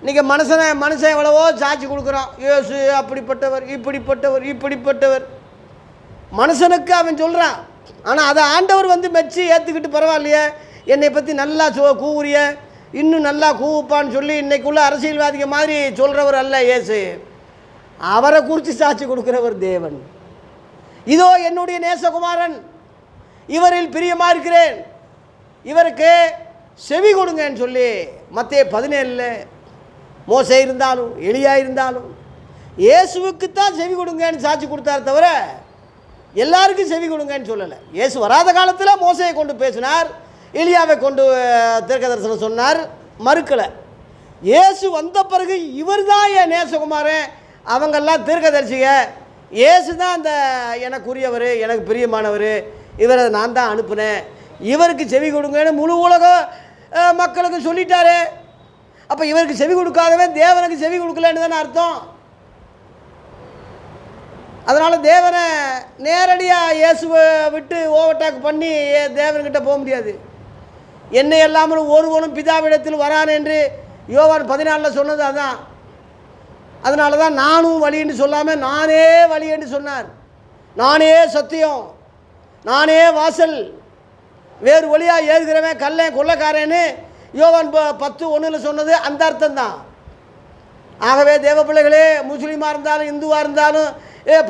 இன்றைக்கி மனுஷன் எவ்வளவோ சாட்சி கொடுக்குறான். இயேசு அப்படிப்பட்டவர், இப்படிப்பட்டவர் மனுஷனுக்கு அவன் சொல்கிறான். ஆனால் அதை ஆண்டவர் வந்து மெச்சி ஏற்றுக்கிட்டு பரவாயில்லையே, என்னை பற்றி நல்லா கூவுறிய, இன்னும் நல்லா கூவுப்பான்னு சொல்லி இன்றைக்குள்ள அரசியல்வாதிக மாதிரி சொல்கிறவர் அல்ல இயேசு. அவரை குறித்து சாட்சி கொடுக்குறவர் தேவன். இதோ என்னுடைய நேசகுமாரன், இவரில் பிரியமாக இருக்கிறேன், இவருக்கு செவி கொடுங்கன்னு சொல்லி மத்தேயு 17 மோசே இருந்தாலும் எலியா இருந்தாலும் இயேசுவுக்குத்தான் செவி கொடுங்கன்னு சாட்சி கொடுத்தார், தவிர எல்லாருக்கும் செவி கொடுங்கன்னு சொல்லலை. இயேசு வராத காலத்தில் மோசையை கொண்டு பேசினார், எலியாவை கொண்டு தீர்க்க தரிசனம் சொன்னார், மறுக்கலை. இயேசு வந்த பிறகு இவர் தான் என் நேசகுமாரன், அவங்கெல்லாம் தீர்க்கதரிசிக, இயேசு தான் அந்த எனக்குரியவர், எனக்கு பிரியமானவர், இவரை நான் தான் அனுப்புனேன், இவருக்கு செவி கொடுங்கன்னு முழு உலக மக்களுக்கு சொல்லிட்டாரு. அப்போ இவருக்கு செவி கொடுக்காதவே தேவனுக்கு செவி கொடுக்கலன்னு தானே அர்த்தம். அதனால் தேவனை நேரடியாக இயேசுவை விட்டு ஓவர்டேக் பண்ணி தேவன்கிட்ட போக முடியாது. என்னை எல்லாமலும் ஒருவனும் பிதாவிடத்தில் வரான் என்று யோவான் 14 சொன்னது அதான். அதனால தான் நானும் வழி என்று சொல்லாமல் நானே வழி என்று சொன்னார். நானே சத்தியம், நானே வாசல், வேறு வழியாக ஏறுகிறவன் கல்லை கொள்ளைக்காரன்னு யோவான் 10:1 சொன்னது அந்த அர்த்தம் தான். ஆகவே தேவ பிள்ளைகளே, முஸ்லீமாக இருந்தாலும் இந்துவாக இருந்தாலும்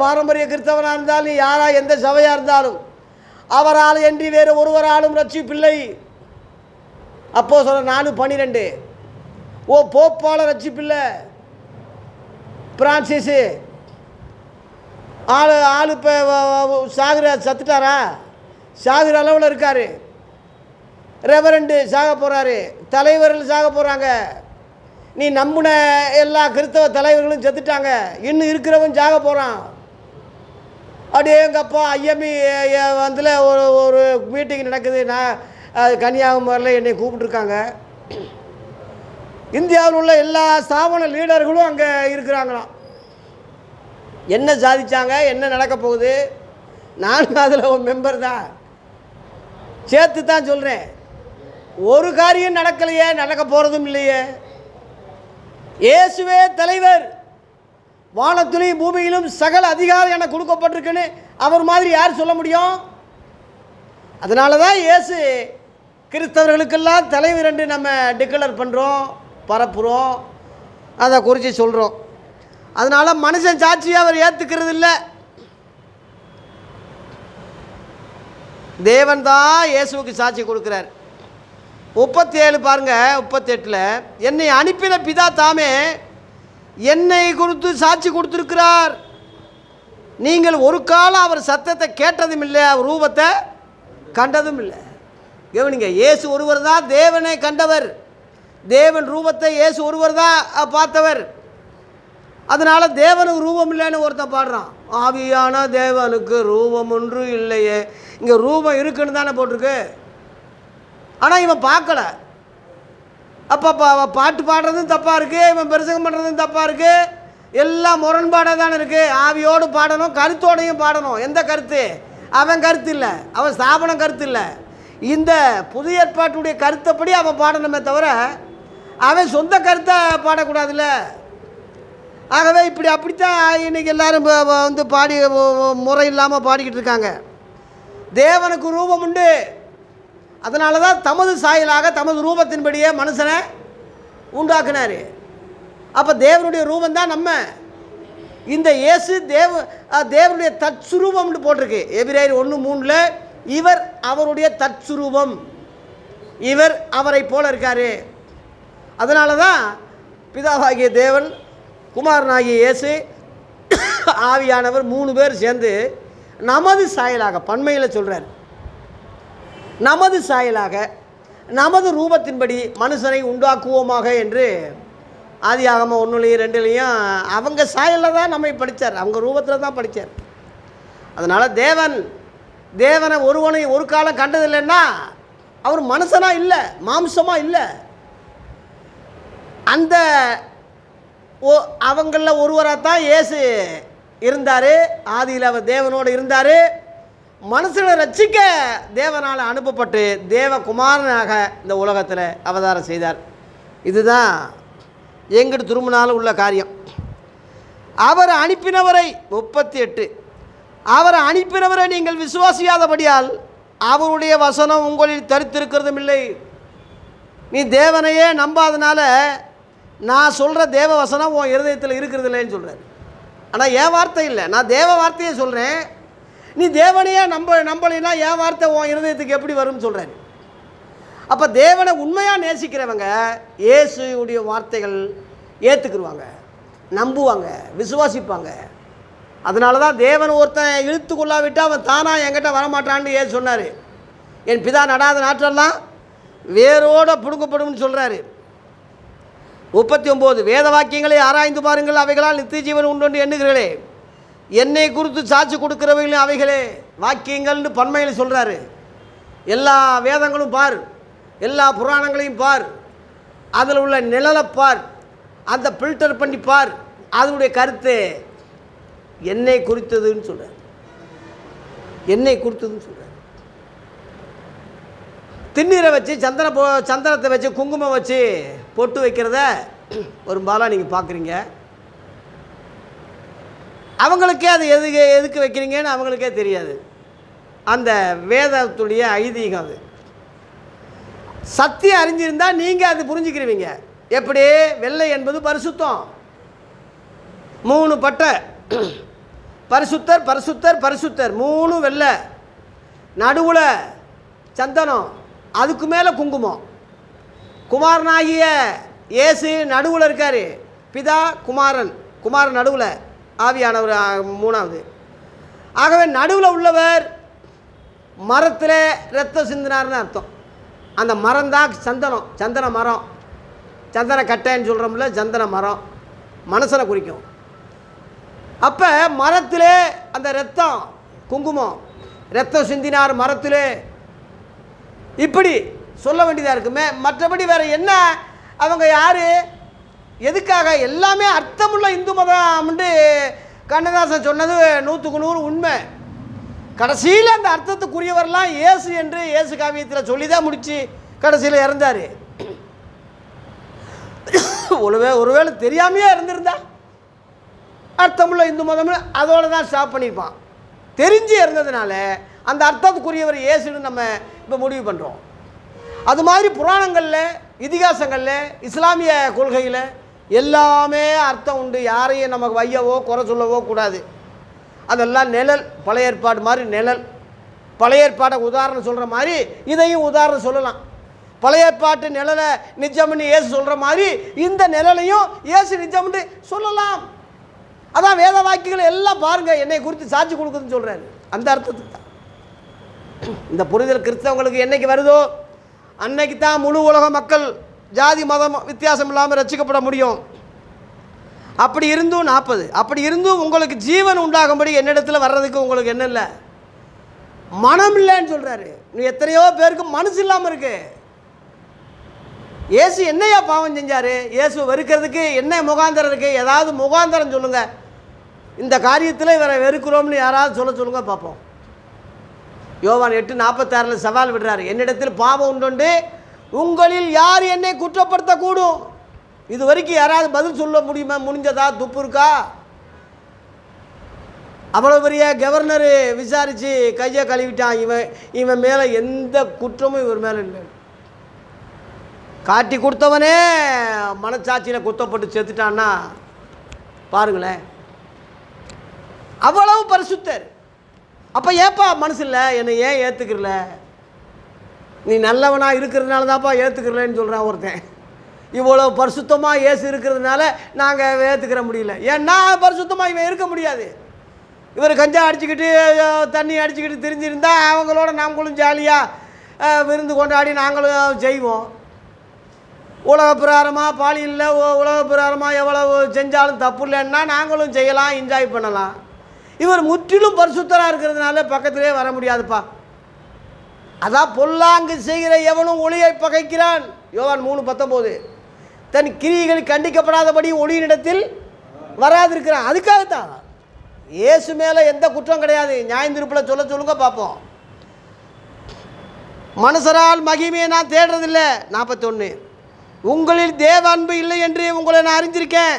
பாரம்பரிய கிறிஸ்தவனாக இருந்தாலும் யாரா எந்த சபையாக இருந்தாலும் அவரால் என்று வேறு ஒருவராலும் ரட்சிப்பில்லை. அப்போ சொல்ல 4:12 போப்பால ரட்சிப்பில்லை. பிரான்சிஸு ஆள் இப்போ சத்துட்டாரா, சாகிற அளவில் இருக்கார். ரெவரண்டு சாக போகிறாரு, தலைவர்கள் சாக போகிறாங்க. நீ நம்பின எல்லா கிறிஸ்தவ தலைவர்களும் செத்துட்டாங்க, இன்னும் இருக்கிறவன் சாக போகிறான். அப்படியே எங்கள் அப்பா ஐஎம்இ வந்துல ஒரு மீட்டிங் நடக்குது. நான் கன்னியாகுமரியில் என்னை கூப்பிட்டுருக்காங்க. இந்தியாவில் உள்ள எல்லா ஸ்தாபன லீடர்களும் அங்கே இருக்கிறாங்களாம். என்ன சாதிச்சாங்க, என்ன நடக்க போகுது, நானும் அதில் ஒரு மெம்பர் தான், சேர்த்து தான் சொல்கிறேன். ஒரு காரியம் நடக்கலையே, நடக்க போகிறதும் இல்லையே. இயேசுவே தலைவர், வானத்திலும் பூமியிலும் சகல அதிகாரம் எனக்கு கொடுக்கப்பட்டிருக்குன்னு அவர் மாதிரி யார் சொல்ல முடியும்? அதனால தான் இயேசு கிறிஸ்தவர்களுக்கெல்லாம் தலைவர் என்று நம்ம டிக்ளேர் பண்ணுறோம், பரப்புகிறோம், அதை குறித்து சொல்கிறோம். அதனால் மனுஷன் சாட்சியை அவர் ஏற்றுக்கிறது இல்லை. தேவன் தான் இயேசுவுக்கு சாட்சி கொடுக்குறார். 37 பாருங்கள், 38 என்னை அனுப்பின பிதா தாமே என்னை குறித்து சாட்சி கொடுத்துருக்கிறார். நீங்கள் ஒரு காலம் அவர் சத்தத்தை கேட்டதும் இல்லை, அவர் ரூபத்தை கண்டதும் இல்லை. கவனிங்க, இயேசு ஒருவர் தான் தேவனை கண்டவர், தேவன் ரூபத்தை இயேசு ஒருவர் தான் பார்த்தவர். அதனால் தேவனுக்கு ரூபம் இல்லைன்னு ஒருத்தன் பாடுறான். ஆவியான தேவனுக்கு ரூபம் ஒன்று இல்லையே. இங்கே ரூபம் இருக்குன்னு தானே போட்டிருக்கு, ஆனால் இவன் பார்க்கல. அப்போ பாட்டு பாடுறதும் தப்பாக இருக்குது, இவன் பிரசங்கம் பண்ணுறதும் தப்பாக இருக்குது, எல்லாம் முரண்பாடாக தானே இருக்குது. ஆவியோடு பாடணும், கருத்தோடையும் பாடணும். எந்த கருத்து? அவன் கருத்து இல்லை, அவன் ஸ்தாபனம் கருத்து இல்லை, இந்த புதிய ஏற்பாட்டுடைய கருத்தைப்படி அவன் பாடணுமே தவிர அவன் சொந்த கருத்தை பாடக்கூடாதுல்ல. ஆகவே இப்படி அப்படித்தான் இன்றைக்கி எல்லோரும் வந்து பாடி முறை இல்லாமல் பாடிக்கிட்டு இருக்காங்க. தேவனுக்கு ரூபம் உண்டு, அதனால தான் தமது சாயலாக தமது ரூபத்தின்படியே மனுஷனை உண்டாக்குனார். அப்போ தேவனுடைய ரூபம் தான் நம்ம. இந்த இயேசு தேவனுடைய தற்சுரூபம்னு போட்டிருக்கு. எபிரேயர் 1:3 இவர் அவருடைய தற்சுரூபம், இவர் அவரை போல இருக்கார். அதனால தான் பிதாவாகிய தேவன், குமாரனாகிய இயேசு, ஆவியானவர் 3 பேர் சேர்ந்து நமது சாயலாக, பன்மையில் சொல்கிறார், நமது சாயலாக நமது ரூபத்தின்படி மனுஷனை உண்டாக்குவோமாக என்று ஆதியாகமம் 1:2 அவங்க சாயலில் தான் நம்மை படித்தார், அவங்க ரூபத்தில் தான் படித்தார். அதனால் தேவனை ஒருவனை ஒரு காலம் கண்டதில்லைன்னா அவர் மனுஷனாக இல்லை, மாம்சமாக இல்லை. அந்த அவங்களில் ஒருவராக தான் இயேசு இருந்தார். ஆதியில் அவர் தேவனோடு இருந்தார். மனுஷனை ரட்சிக்க தேவனால் அனுப்பப்பட்டு தேவகுமாரனாக இந்த உலகத்தில் அவதாரம் செய்தார். இதுதான் எங்கிட்டு திரும்பினாலும் உள்ள காரியம். அவர் அனுப்பினவரை 38 அவர் அனுப்பினவரை நீங்கள் விசுவாசியாதபடியால் அவருடைய வசனம் உங்களில் தரித்திருக்கிறதும் இல்லை. நீ தேவனையே நம்பாதனால நான் சொல்கிற தேவ வசனம் உன் இருதயத்தில் இருக்கிறது இல்லைன்னு சொல்கிறார். ஆனால் என் வார்த்தை இல்லை, நான் தேவ வார்த்தையே சொல்கிறேன். நீ தேவனையே நம்பலைன்னா என் வார்த்தை உன் இருதயத்துக்கு எப்படி வரும்னு சொல்கிறாரு. அப்போ தேவனை உண்மையாக நேசிக்கிறவங்க இயேசுடைய வார்த்தைகள் ஏற்றுக்குருவாங்க, நம்புவாங்க, விசுவாசிப்பாங்க. அதனால தான் தேவன் ஒருத்தன் இழுத்து கொள்ளாவிட்டால் அவன் தானாக என்கிட்ட வரமாட்டான்னு ஏன் சொன்னார். என் பிதா நடாத நாற்றெல்லாம் வேரோடு பிடுங்கப்படும்னு சொல்கிறாரு. 39 வேத வாக்கியங்களை ஆராய்ந்து பாருங்கள், அவைகளால் நித்திய ஜீவன் உண்டு எண்ணுகிறீர்களே, என்னை குறித்து சாட்சி கொடுக்கிறவைகளும் அவைகளே. வாக்கியங்கள்னு பன்மையில் சொல்கிறாரு. எல்லா வேதங்களும் பார், எல்லா புராணங்களையும் பார், அதில் உள்ள நிழலை பார், அந்த ஃபில்டர் பண்ணி பார், அதனுடைய கருத்து என்னை குறித்ததுன்னு சொல்கிறார். என்னை குறித்ததுன்னு சொல்கிறார். திண்ணீரை வச்சு சந்தனத்தை வச்சு குங்குமம் வச்சு பொட்டு வைக்கிறத பெரும்பாலும் நீங்கள் பார்க்குறீங்க. அவங்களுக்கே அது எதுக்கு வைக்கிறீங்கன்னு அவங்களுக்கே தெரியாது. அந்த வேதத்துடைய ஐதீகம் அது. சத்தியம் அறிஞ்சிருந்தால் நீங்கள் அது புரிஞ்சுக்கிறீங்க. எப்படி? வெள்ளை என்பது பரிசுத்தம். 3 பட்டை, பரிசுத்தர் பரிசுத்தர் பரிசுத்தர், 3 வெள்ளை, நடுவில் சந்தனம், அதுக்கு மேலே குங்குமம். குமாரனாகிய இயேசு நடுவில் இருக்கார். பிதா குமாரன், குமாரன் நடுவில், ஆவியானவர் 3வது. ஆகவே நடுவில் உள்ளவர் மரத்தில் ரத்தம் சிந்தினார்னு அர்த்தம். அந்த மரம் தான் சந்தனம், சந்தன மரம், சந்தன கட்டைன்னு சொல்கிறோம்ல, சந்தன மரம் மனுஷனை குறிக்கும். அப்போ மரத்திலே அந்த ரத்தம், குங்குமம், ரத்தம் சிந்தினார் மரத்திலே, இப்படி சொல்ல வேண்டியதாக இருக்குமே. மற்றபடி வேறு என்ன, அவங்க யார், எதுக்காக? எல்லாமே அர்த்தமுள்ள இந்து மதம்னு கண்ணதாசன் சொன்னது 100க்கு 100 உண்மை. கடைசியில் அந்த அர்த்தத்துக்குரியவரெல்லாம் இயேசு என்று இயேசு காவியத்தில் சொல்லி தான் முடித்து கடைசியில் இறந்தார். ஒருவேளை தெரியாமையே இருந்திருந்தா அர்த்தமுள்ள இந்து மதம்னு அதோடு தான் ஸ்டாப் பண்ணியிருப்பான். தெரிஞ்சு இருந்ததுனால அந்த அர்த்தத்துக்குரியவர் இயேசுன்னு நம்ம இப்போ முடிவு பண்ணுறோம். அது மாதிரி புராணங்களில், இதிகாசங்களில், இஸ்லாமிய கொள்கையில் எல்லாமே அர்த்தம் உண்டு. யாரையும் நமக்கு வையவோ குறை சொல்லவோ கூடாது. அதெல்லாம் நிழல், பழைய ஏற்பாடு மாதிரி நிழல். பழைய ஏற்பாடை உதாரணம் சொல்கிற மாதிரி இதையும் உதாரணம் சொல்லலாம். பழைய ஏற்பாட்டு நிழலை நிஜம்னு இயேசு சொல்கிற மாதிரி இந்த நிழலையும் இயேசு நிஜம்னு சொல்லலாம். அதான் வேத வாக்கியங்கள் எல்லாம் பாருங்கள், என்னை குறித்து சாட்சி கொடுக்குதுன்னு சொல்கிறாரு. அந்த அர்த்தத்துக்கு தான் இந்த புரிதல் கிறிஸ்தவங்களுக்கு என்னைக்கு வருதோ அன்னைக்கு தான் முழு உலக மக்கள் ஜாதி மதம் வித்தியாசம் இல்லாமல் ரசிக்கப்பட முடியும். அப்படி இருந்தும் 40, அப்படி இருந்தும் உங்களுக்கு ஜீவன் உண்டாகும்படி என்னிடத்தில் வர்றதுக்கு உங்களுக்கு என்ன இல்லை, மனம் இல்லைன்னு சொல்கிறாரு. இன்னும் எத்தனையோ பேருக்கு மனசு இல்லாமல் இருக்கு. இயேசு என்னையா பாவம் செஞ்சார்? இயேசு வெறுக்கிறதுக்கு என்ன முகாந்தரம் இருக்குது? ஏதாவது முகாந்தரம் சொல்லுங்கள். இந்த காரியத்தில் இவரை வெறுக்கிறோம்னு யாராவது சொல்லுங்கள் பார்ப்போம். யோவான் 8:46 சவால் விடுறாரு. என்னிடத்தில் பாவம் உண்டு, உங்களில் யார் என்னை குற்றப்படுத்தக்கூடும்? இது வரைக்கும் யாராவது பதில் சொல்ல முடியுமா? முடிஞ்சதா? துப்பு இருக்கா? அவ்வளோ பெரிய கவர்னர் விசாரித்து கையை கழுவிட்டான். இவன் மேலே எந்த குற்றமும் இவர் மேலே இல்லை. காட்டி கொடுத்தவனே மனச்சாட்சியில் குத்தப்பட்டு செத்துட்டான்னா பாருங்களேன், அவ்வளவு பரிசுத்தர். அப்போ ஏப்பா மனசு இல்லை, என்னை ஏன் ஏற்றுக்கிறல? நீ நல்லவனாக இருக்கிறதுனால தான்ப்பா ஏற்றுக்கிறலன்னு சொல்கிறான் ஒருத்தன். இவ்வளோ பரிசுத்தமாக இயேசு இருக்கிறதுனால நாங்கள் ஏற்றுக்கிற முடியல. ஏன்னா பரிசுத்தமாக இவன் இருக்க முடியாது. இவர் கஞ்சா அடிச்சுக்கிட்டு தண்ணி அடிச்சுக்கிட்டு தெரிஞ்சிருந்தா அவங்களோட நாங்களும் ஜாலியாக விருந்து கொண்டாடி நாங்களும் செய்வோம். உலக பிரகாரமாக பாலியலில் உலக பிரகாரமாக எவ்வளவு செஞ்சாலும் தப்பு இல்லைன்னா நாங்களும் செய்யலாம், என்ஜாய் பண்ணலாம். இவர் முற்றிலும் பரிசுத்தராக இருக்கிறதுனால பக்கத்திலே வர முடியாதுப்பா. அதான் பொல்லாங்கு செய்கிற எவனும் ஒளியை பகைக்கிறான். யோவான் 3:19. தன் கிரியைகள் கண்டிக்கப்படாதபடி ஒளியினிடத்தில் வராதிருக்கிறான். அதுக்காகத்தான் இயேசு மேலே எந்த குற்றம் கிடையாது. நியாயத்தீர்ப்பில் சொல்லுங்க பார்ப்போம். மனுஷரால் மகிமையை நான் தேடுறதில்லை. 41. உங்களில் தேவ அன்பு இல்லை என்று உங்களை நான் அறிஞ்சிருக்கேன்.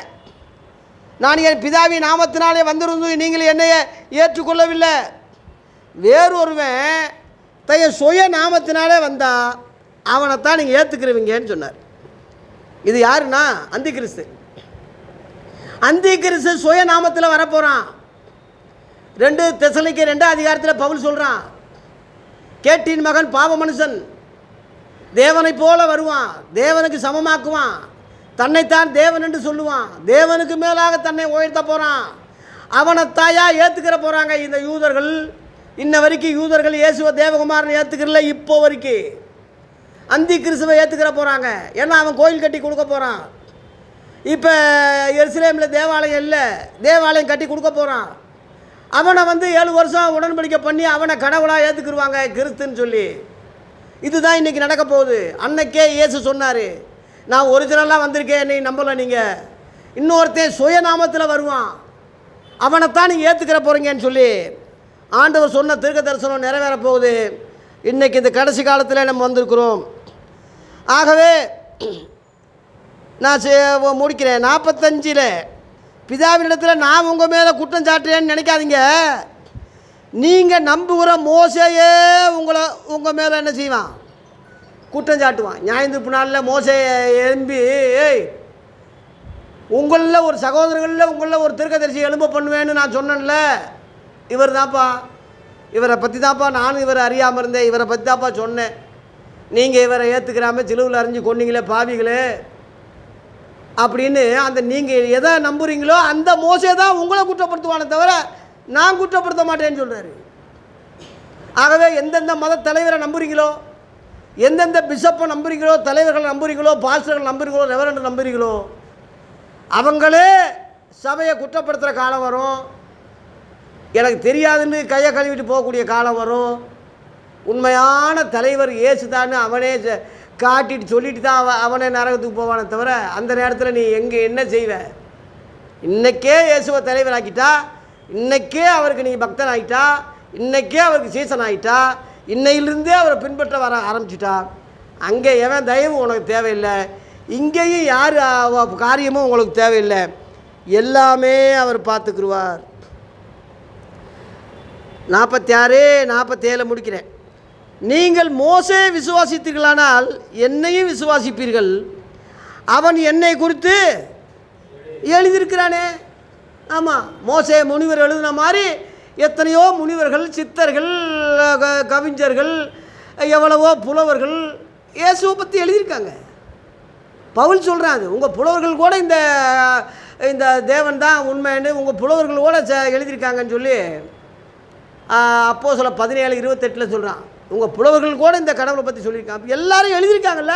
நான் என் பிதாவின் நாமத்தினாலே வந்திருந்தும் நீங்கள் என்னைய ஏற்றுக்கொள்ளவில்லை. வேறொருவன் தன் சுய நாமத்தினாலே வந்தா அவனைத்தான் நீங்கள் ஏற்றுக்கிறவங்கன்னு சொன்னார். இது யாருன்னா அந்தி கிறிஸ்து. அந்தி கிறிஸ்து சுய நாமத்தில் வரப்போகிறான். 2 தெசலோனிக்கேயர் 2 பவுல் சொல்கிறான், கேட்டின் மகன் பாவ மனுஷன் தேவனை போல வருவான், தேவனுக்கு சமமாக்குவான், தன்னைத்தான் தேவன் என்று சொல்லுவான், தேவனுக்கு மேலாக தன்னை உயர்த்த போகிறான். அவனை தாயா ஏற்றுக்கிற போகிறாங்க இந்த யூதர்கள். இன்ன வரைக்கும் யூதர்கள் இயேசுவை தேவகுமாரனை ஏற்றுக்கிறல. இப்போ வரைக்கும் அந்தி கிறிஸ்துவை ஏற்றுக்கிற போகிறாங்க. ஏன்னா அவன் கோயில் கட்டி கொடுக்க போகிறான். இப்போ எருசலேமில் தேவாலயம் இல்லை, தேவாலயம் கட்டி கொடுக்க போகிறான். அவனை 7 வருஷம் உடன்படிக்கை பண்ணி அவனை கடவுளாக ஏற்றுக்குருவாங்க கிறிஸ்துன்னு சொல்லி. இதுதான் இன்றைக்கி நடக்க போகுது. அன்னைக்கே இயேசு சொன்னார், நான் ஒரிஜினலாக வந்திருக்கேன், நீ நம்பலை. நீங்கள் இன்னொருத்தன் சுயநாமத்தில் வருவான், அவனைத்தான் நீங்கள் ஏற்றுக்கிற போகிறீங்கன்னு சொல்லி ஆண்டவர் சொன்ன தீர்க்க தரிசனம் நிறைவேற போகுது. இன்றைக்கி இந்த கடைசி காலத்தில் நம்ம வந்திருக்கிறோம். ஆகவே நான் முடிக்கிறேன். 45 பிதாவினிடத்தில் நான் உங்கள் மேலே குற்றம் சாட்டுறேன்னு நினைக்காதீங்க. நீங்கள் நம்புகிற மோசையே உங்கள் மேலே என்ன செய்வான்? குற்றம் சாட்டுவான். நியாயத்தீர்ப்பு நாளில் மோசே எழும்பி, ஏய் உங்களில் ஒரு சகோதரர்களில் உங்களில் ஒரு தீர்க்கதரிசி எழும்ப பண்ணுவேன்னு நான் சொன்னேன்ல, இவர் தான்ப்பா, இவரை பற்றி தான்ப்பா நானும் இவரை அறியாமல் இருந்தேன், இவரை பற்றி தான்ப்பா சொன்னேன், நீங்கள் இவரை ஏற்றுக்கிறாமல் சிலுவில் அறிஞ்சு கொண்டீங்களே பாவிகளே அப்படின்னு அந்த நீங்கள் எதை நம்புகிறீங்களோ அந்த மோசே தான் உங்களை குற்றப்படுத்துவானே தவிர நான் குற்றப்படுத்த மாட்டேன்னு சொல்கிறாரு. ஆகவே எந்தெந்த மத தலைவரை நம்புகிறீங்களோ, எந்தெந்த பிஷப்பை நம்புகிறீங்களோ, தலைவர்கள் நம்புகிறீங்களோ, பாஸ்டர்கள் நம்புகிறீங்களோ, ரெவரண்ட் நம்புகிறீங்களோ, அவங்களே சபையை குற்றப்படுத்துகிற காலம் வரும். எனக்கு தெரியாதுன்னு கையை கழுவிட்டு போகக்கூடிய காலம் வரும். உண்மையான தலைவர் இயேசு தான் அவனே காட்டிட்டு சொல்லிட்டு தான் அவனே நரகத்துக்கு போவானே தவிர அந்த நேரத்தில் நீ என்ன செய்வ? இன்றைக்கே இயேசுவை தலைவராக்கிட்டா, இன்றைக்கே அவருக்கு நீ பக்தன் ஆகிட்டா, இன்றைக்கே அவருக்கு சீசன் ஆகிட்டா, இன்னையிலிருந்தே அவரை பின்பற்ற வர ஆரம்பிச்சிட்டா, அங்கே எவன் தயவும் உனக்கு தேவையில்லை, இங்கேயும் யார் காரியமும் உங்களுக்கு தேவையில்லை, எல்லாமே அவர் பார்த்துக்குருவார். 46 47 முடிக்கிறேன். நீங்கள் மோசே விசுவாசித்தீர்களானால் என்னையும் விசுவாசிப்பீர்கள், அவன் என்னை குறித்து எழுதியிருக்கிறானே. ஆமாம், மோசே முனிவர் எழுதின மாதிரி எத்தனையோ முனிவர்கள், சித்தர்கள், கவிஞர்கள், எவ்வளவோ புலவர்கள் இயேசுவை பற்றி எழுதியிருக்காங்க. பவுல் சொல்கிறான், அது உங்கள் புலவர்கள் கூட இந்த தேவன் தான் உண்மைன்னு உங்கள் புலவர்கள் கூட எழுதியிருக்காங்கன்னு சொல்லி அப்போஸ்தலர் 17:28 சொல்கிறான். உங்கள் புலவர்கள் கூட இந்த கடவுளை பற்றி சொல்லியிருக்காங்க. எல்லோரும் எழுதியிருக்காங்கல்ல.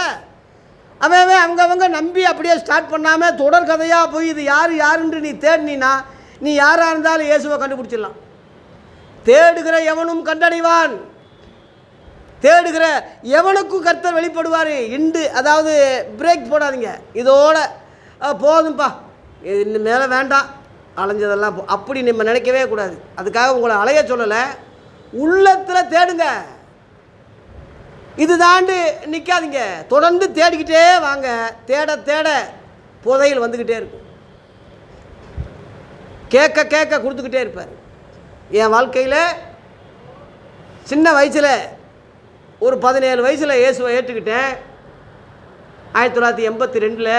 அவங்க நம்பி அப்படியே ஸ்டார்ட் பண்ணாமல் தொடர் கதையாக போய் இது யாருன்று நீ தேடினா நீ யாராக இருந்தாலும் இயேசுவை கண்டுபிடிச்சிடலாம். தேடுகிற எவனும் கண்டடைவான், தேடுகிற எவனுக்கும் கர்த்தர் வெளிப்படுவார். அதாவது பிரேக் போடாதீங்க, இதோட போதும்பா, இது மேலே வேண்டாம், அலைஞ்சதெல்லாம் அப்படி நம்ம நினைக்கவே கூடாது. அதுக்காக உங்களை அலைய சொல்லலை, உள்ளத்தில் தேடுங்க, இது தாண்டு நிற்காதீங்க, தொடர்ந்து தேடிக்கிட்டே வாங்க. தேட தேட புதையில் வந்துக்கிட்டே இருக்கும், கேட்க கேட்க கொடுத்துக்கிட்டே இருப்பார். என் வாழ்க்கையில் சின்ன வயசில் ஒரு 17 வயசில் இயேசுவை ஏற்றுக்கிட்டேன். 1982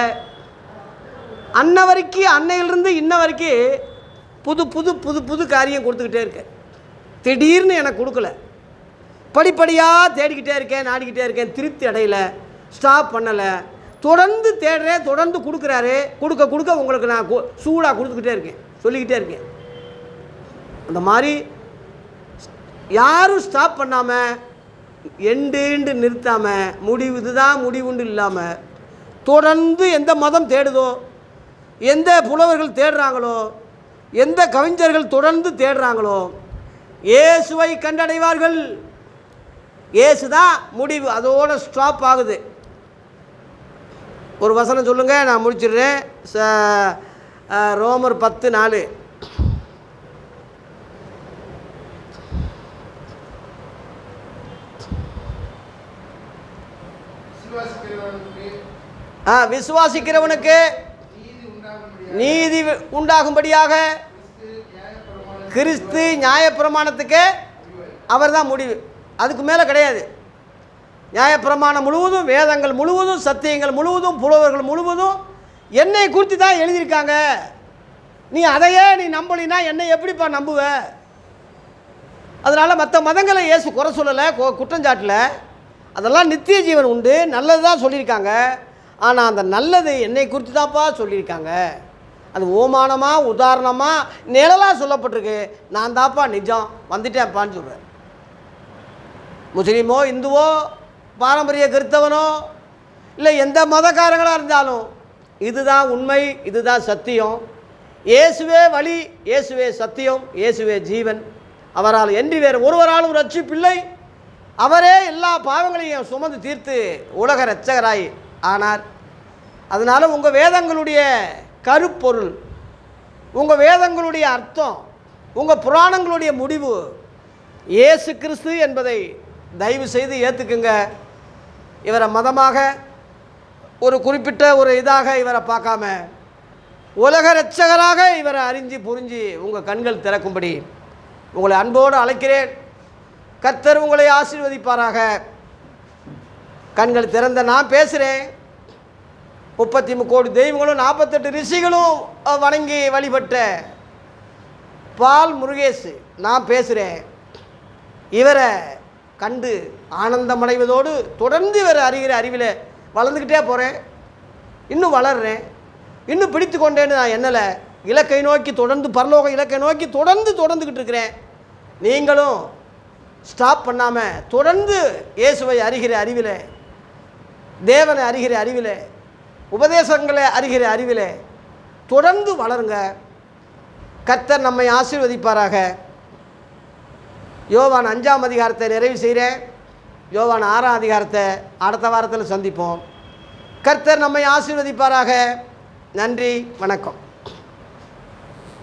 அன்ன வரைக்கும், அன்னையிலிருந்து இன்ன வரைக்கும் புது புது புது புது காரியம் கொடுத்துக்கிட்டே இருக்கேன். திடீர்னு எனக்கு கொடுக்கல, படிப்படியாக தேடிக்கிட்டே இருக்கேன், நாடிக்கிட்டே இருக்கேன், திருப்தி அடையல, ஸ்டாப் பண்ணலை, தொடர்ந்து தேடுறேன், தொடர்ந்து கொடுக்குறாரு. கொடுக்க கொடுக்க உங்களுக்கு நான் சூடாக கொடுத்துக்கிட்டே இருக்கேன், சொல்லிக்கிட்டே இருக்கேன். அந்த மாதிரி யாரும் ஸ்டாப் பண்ணாமல், எண்டு நிறுத்தாமல், முடிவு இதுதான் முடிவுண்டு இல்லாமல் தொடர்ந்து எந்த மதம் தேடுதோ, எந்த புலவர்கள் தேடுறாங்களோ, எந்த கவிஞர்கள் தொடர்ந்து தேடுறாங்களோ இயேசுவை கண்டடைவார்கள். இயேசு தான் முடிவு, அதோட ஸ்டாப் ஆகுது. ஒரு வசனம் சொல்லுங்கள், நான் முடிச்சிடுறேன். ரோமர் 10:4. விசுவாசிக்கிறவனுக்கு நீதி உண்டாகும்படியாக கிறிஸ்து நியாயப்பிரமாணத்துக்கு அவர் தான் முடிவு, அதுக்கு மேலே கிடையாது. நியாயப்பிரமாணம் முழுவதும், வேதங்கள் முழுவதும், சத்தியங்கள் முழுவதும், புலவர்கள் முழுவதும் என்னை குறித்து தான் எழுதியிருக்காங்க. நீ அதையே நீ நம்பலினா என்னை எப்படிப்பா நம்புவ? அதனால் மற்ற மதங்களை இயேசு குறை சொல்லலை, குற்றஞ்சாட்டில். அதெல்லாம் நித்திய ஜீவன் உண்டு, நல்லது தான் சொல்லியிருக்காங்க. ஆனால் அந்த நல்லது என்னை குறித்து தான்ப்பா சொல்லியிருக்காங்க. அது ஓமானமாக, உதாரணமாக, நிழலாக சொல்லப்பட்டிருக்கு. நான் தான்ப்பா நிஜம், வந்துட்டேன்ப்பான்னு சொல்கிறேன். முஸ்லீமோ, இந்துவோ, பாரம்பரிய கிறிஸ்தவனோ, இல்லை எந்த மதக்காரங்களாக இருந்தாலும் இதுதான் உண்மை, இதுதான் சத்தியம். இயேசுவே வழி, இயேசுவே சத்தியம், இயேசுவே ஜீவன். அவரால் என்று வேறு ஒருவராலும் ரட்சிப்பில்லை. அவரே எல்லா பாவங்களையும் சுமந்து தீர்த்து உலக இரட்சகராய் ஆனார். அதனால் உங்கள் வேதங்களுடைய கருப்பொருள், உங்கள் வேதங்களுடைய அர்த்தம், உங்கள் புராணங்களுடைய முடிவு இயேசு கிறிஸ்து என்பதை தயவு செய்து ஏற்றுக்குங்க. இவரை மதமாக ஒரு குறிப்பிட்ட ஒரு இதாக இவரை பார்க்காம உலக இரட்சகராக இவரை அறிஞ்சு புரிஞ்சு உங்கள் கண்கள் திறக்கும்படி உங்களை அன்போடு அழைக்கிறேன். கர்த்தர் உங்களை ஆசீர்வதிப்பாராக. கண்கள் திறந்த நான் பேசுகிறேன். 33 கோடி தெய்வங்களும் 48 ரிஷிகளும் வணங்கி வழிபட்ட பால் முருகேசு நான் பேசுகிறேன். இவரை கண்டு ஆனந்தமடைவதோடு தொடர்ந்து இவரை அறிகிற அறிவில் வளர்ந்துக்கிட்டே போகிறேன். இன்னும் வளர்கிறேன், இன்னும் பிடித்து கொண்டேன்னு நான் என்னலை இலக்கை நோக்கி தொடர்ந்து பரலோக இலக்கை நோக்கி தொடர்ந்துக்கிட்டு இருக்கிறேன். நீங்களும் ஸ்டாப் பண்ணாமல் தொடர்ந்து இயேசுவை அறிகிற அறிவில், தேவனை அறிகிற அறிவில், உபதேசங்களை அறிகிற அறிவில் தொடர்ந்து வளருங்க. கர்த்தர் நம்மை ஆசீர்வதிப்பாராக. யோவான் 5ஆம் அதிகாரத்தை நிறைவு செய்கிறேன். யோவான் 6ஆம் அதிகாரத்தை அடுத்த வாரத்தில் சந்திப்போம். கர்த்தர் நம்மை ஆசீர்வதிப்பாராக. நன்றி, வணக்கம்.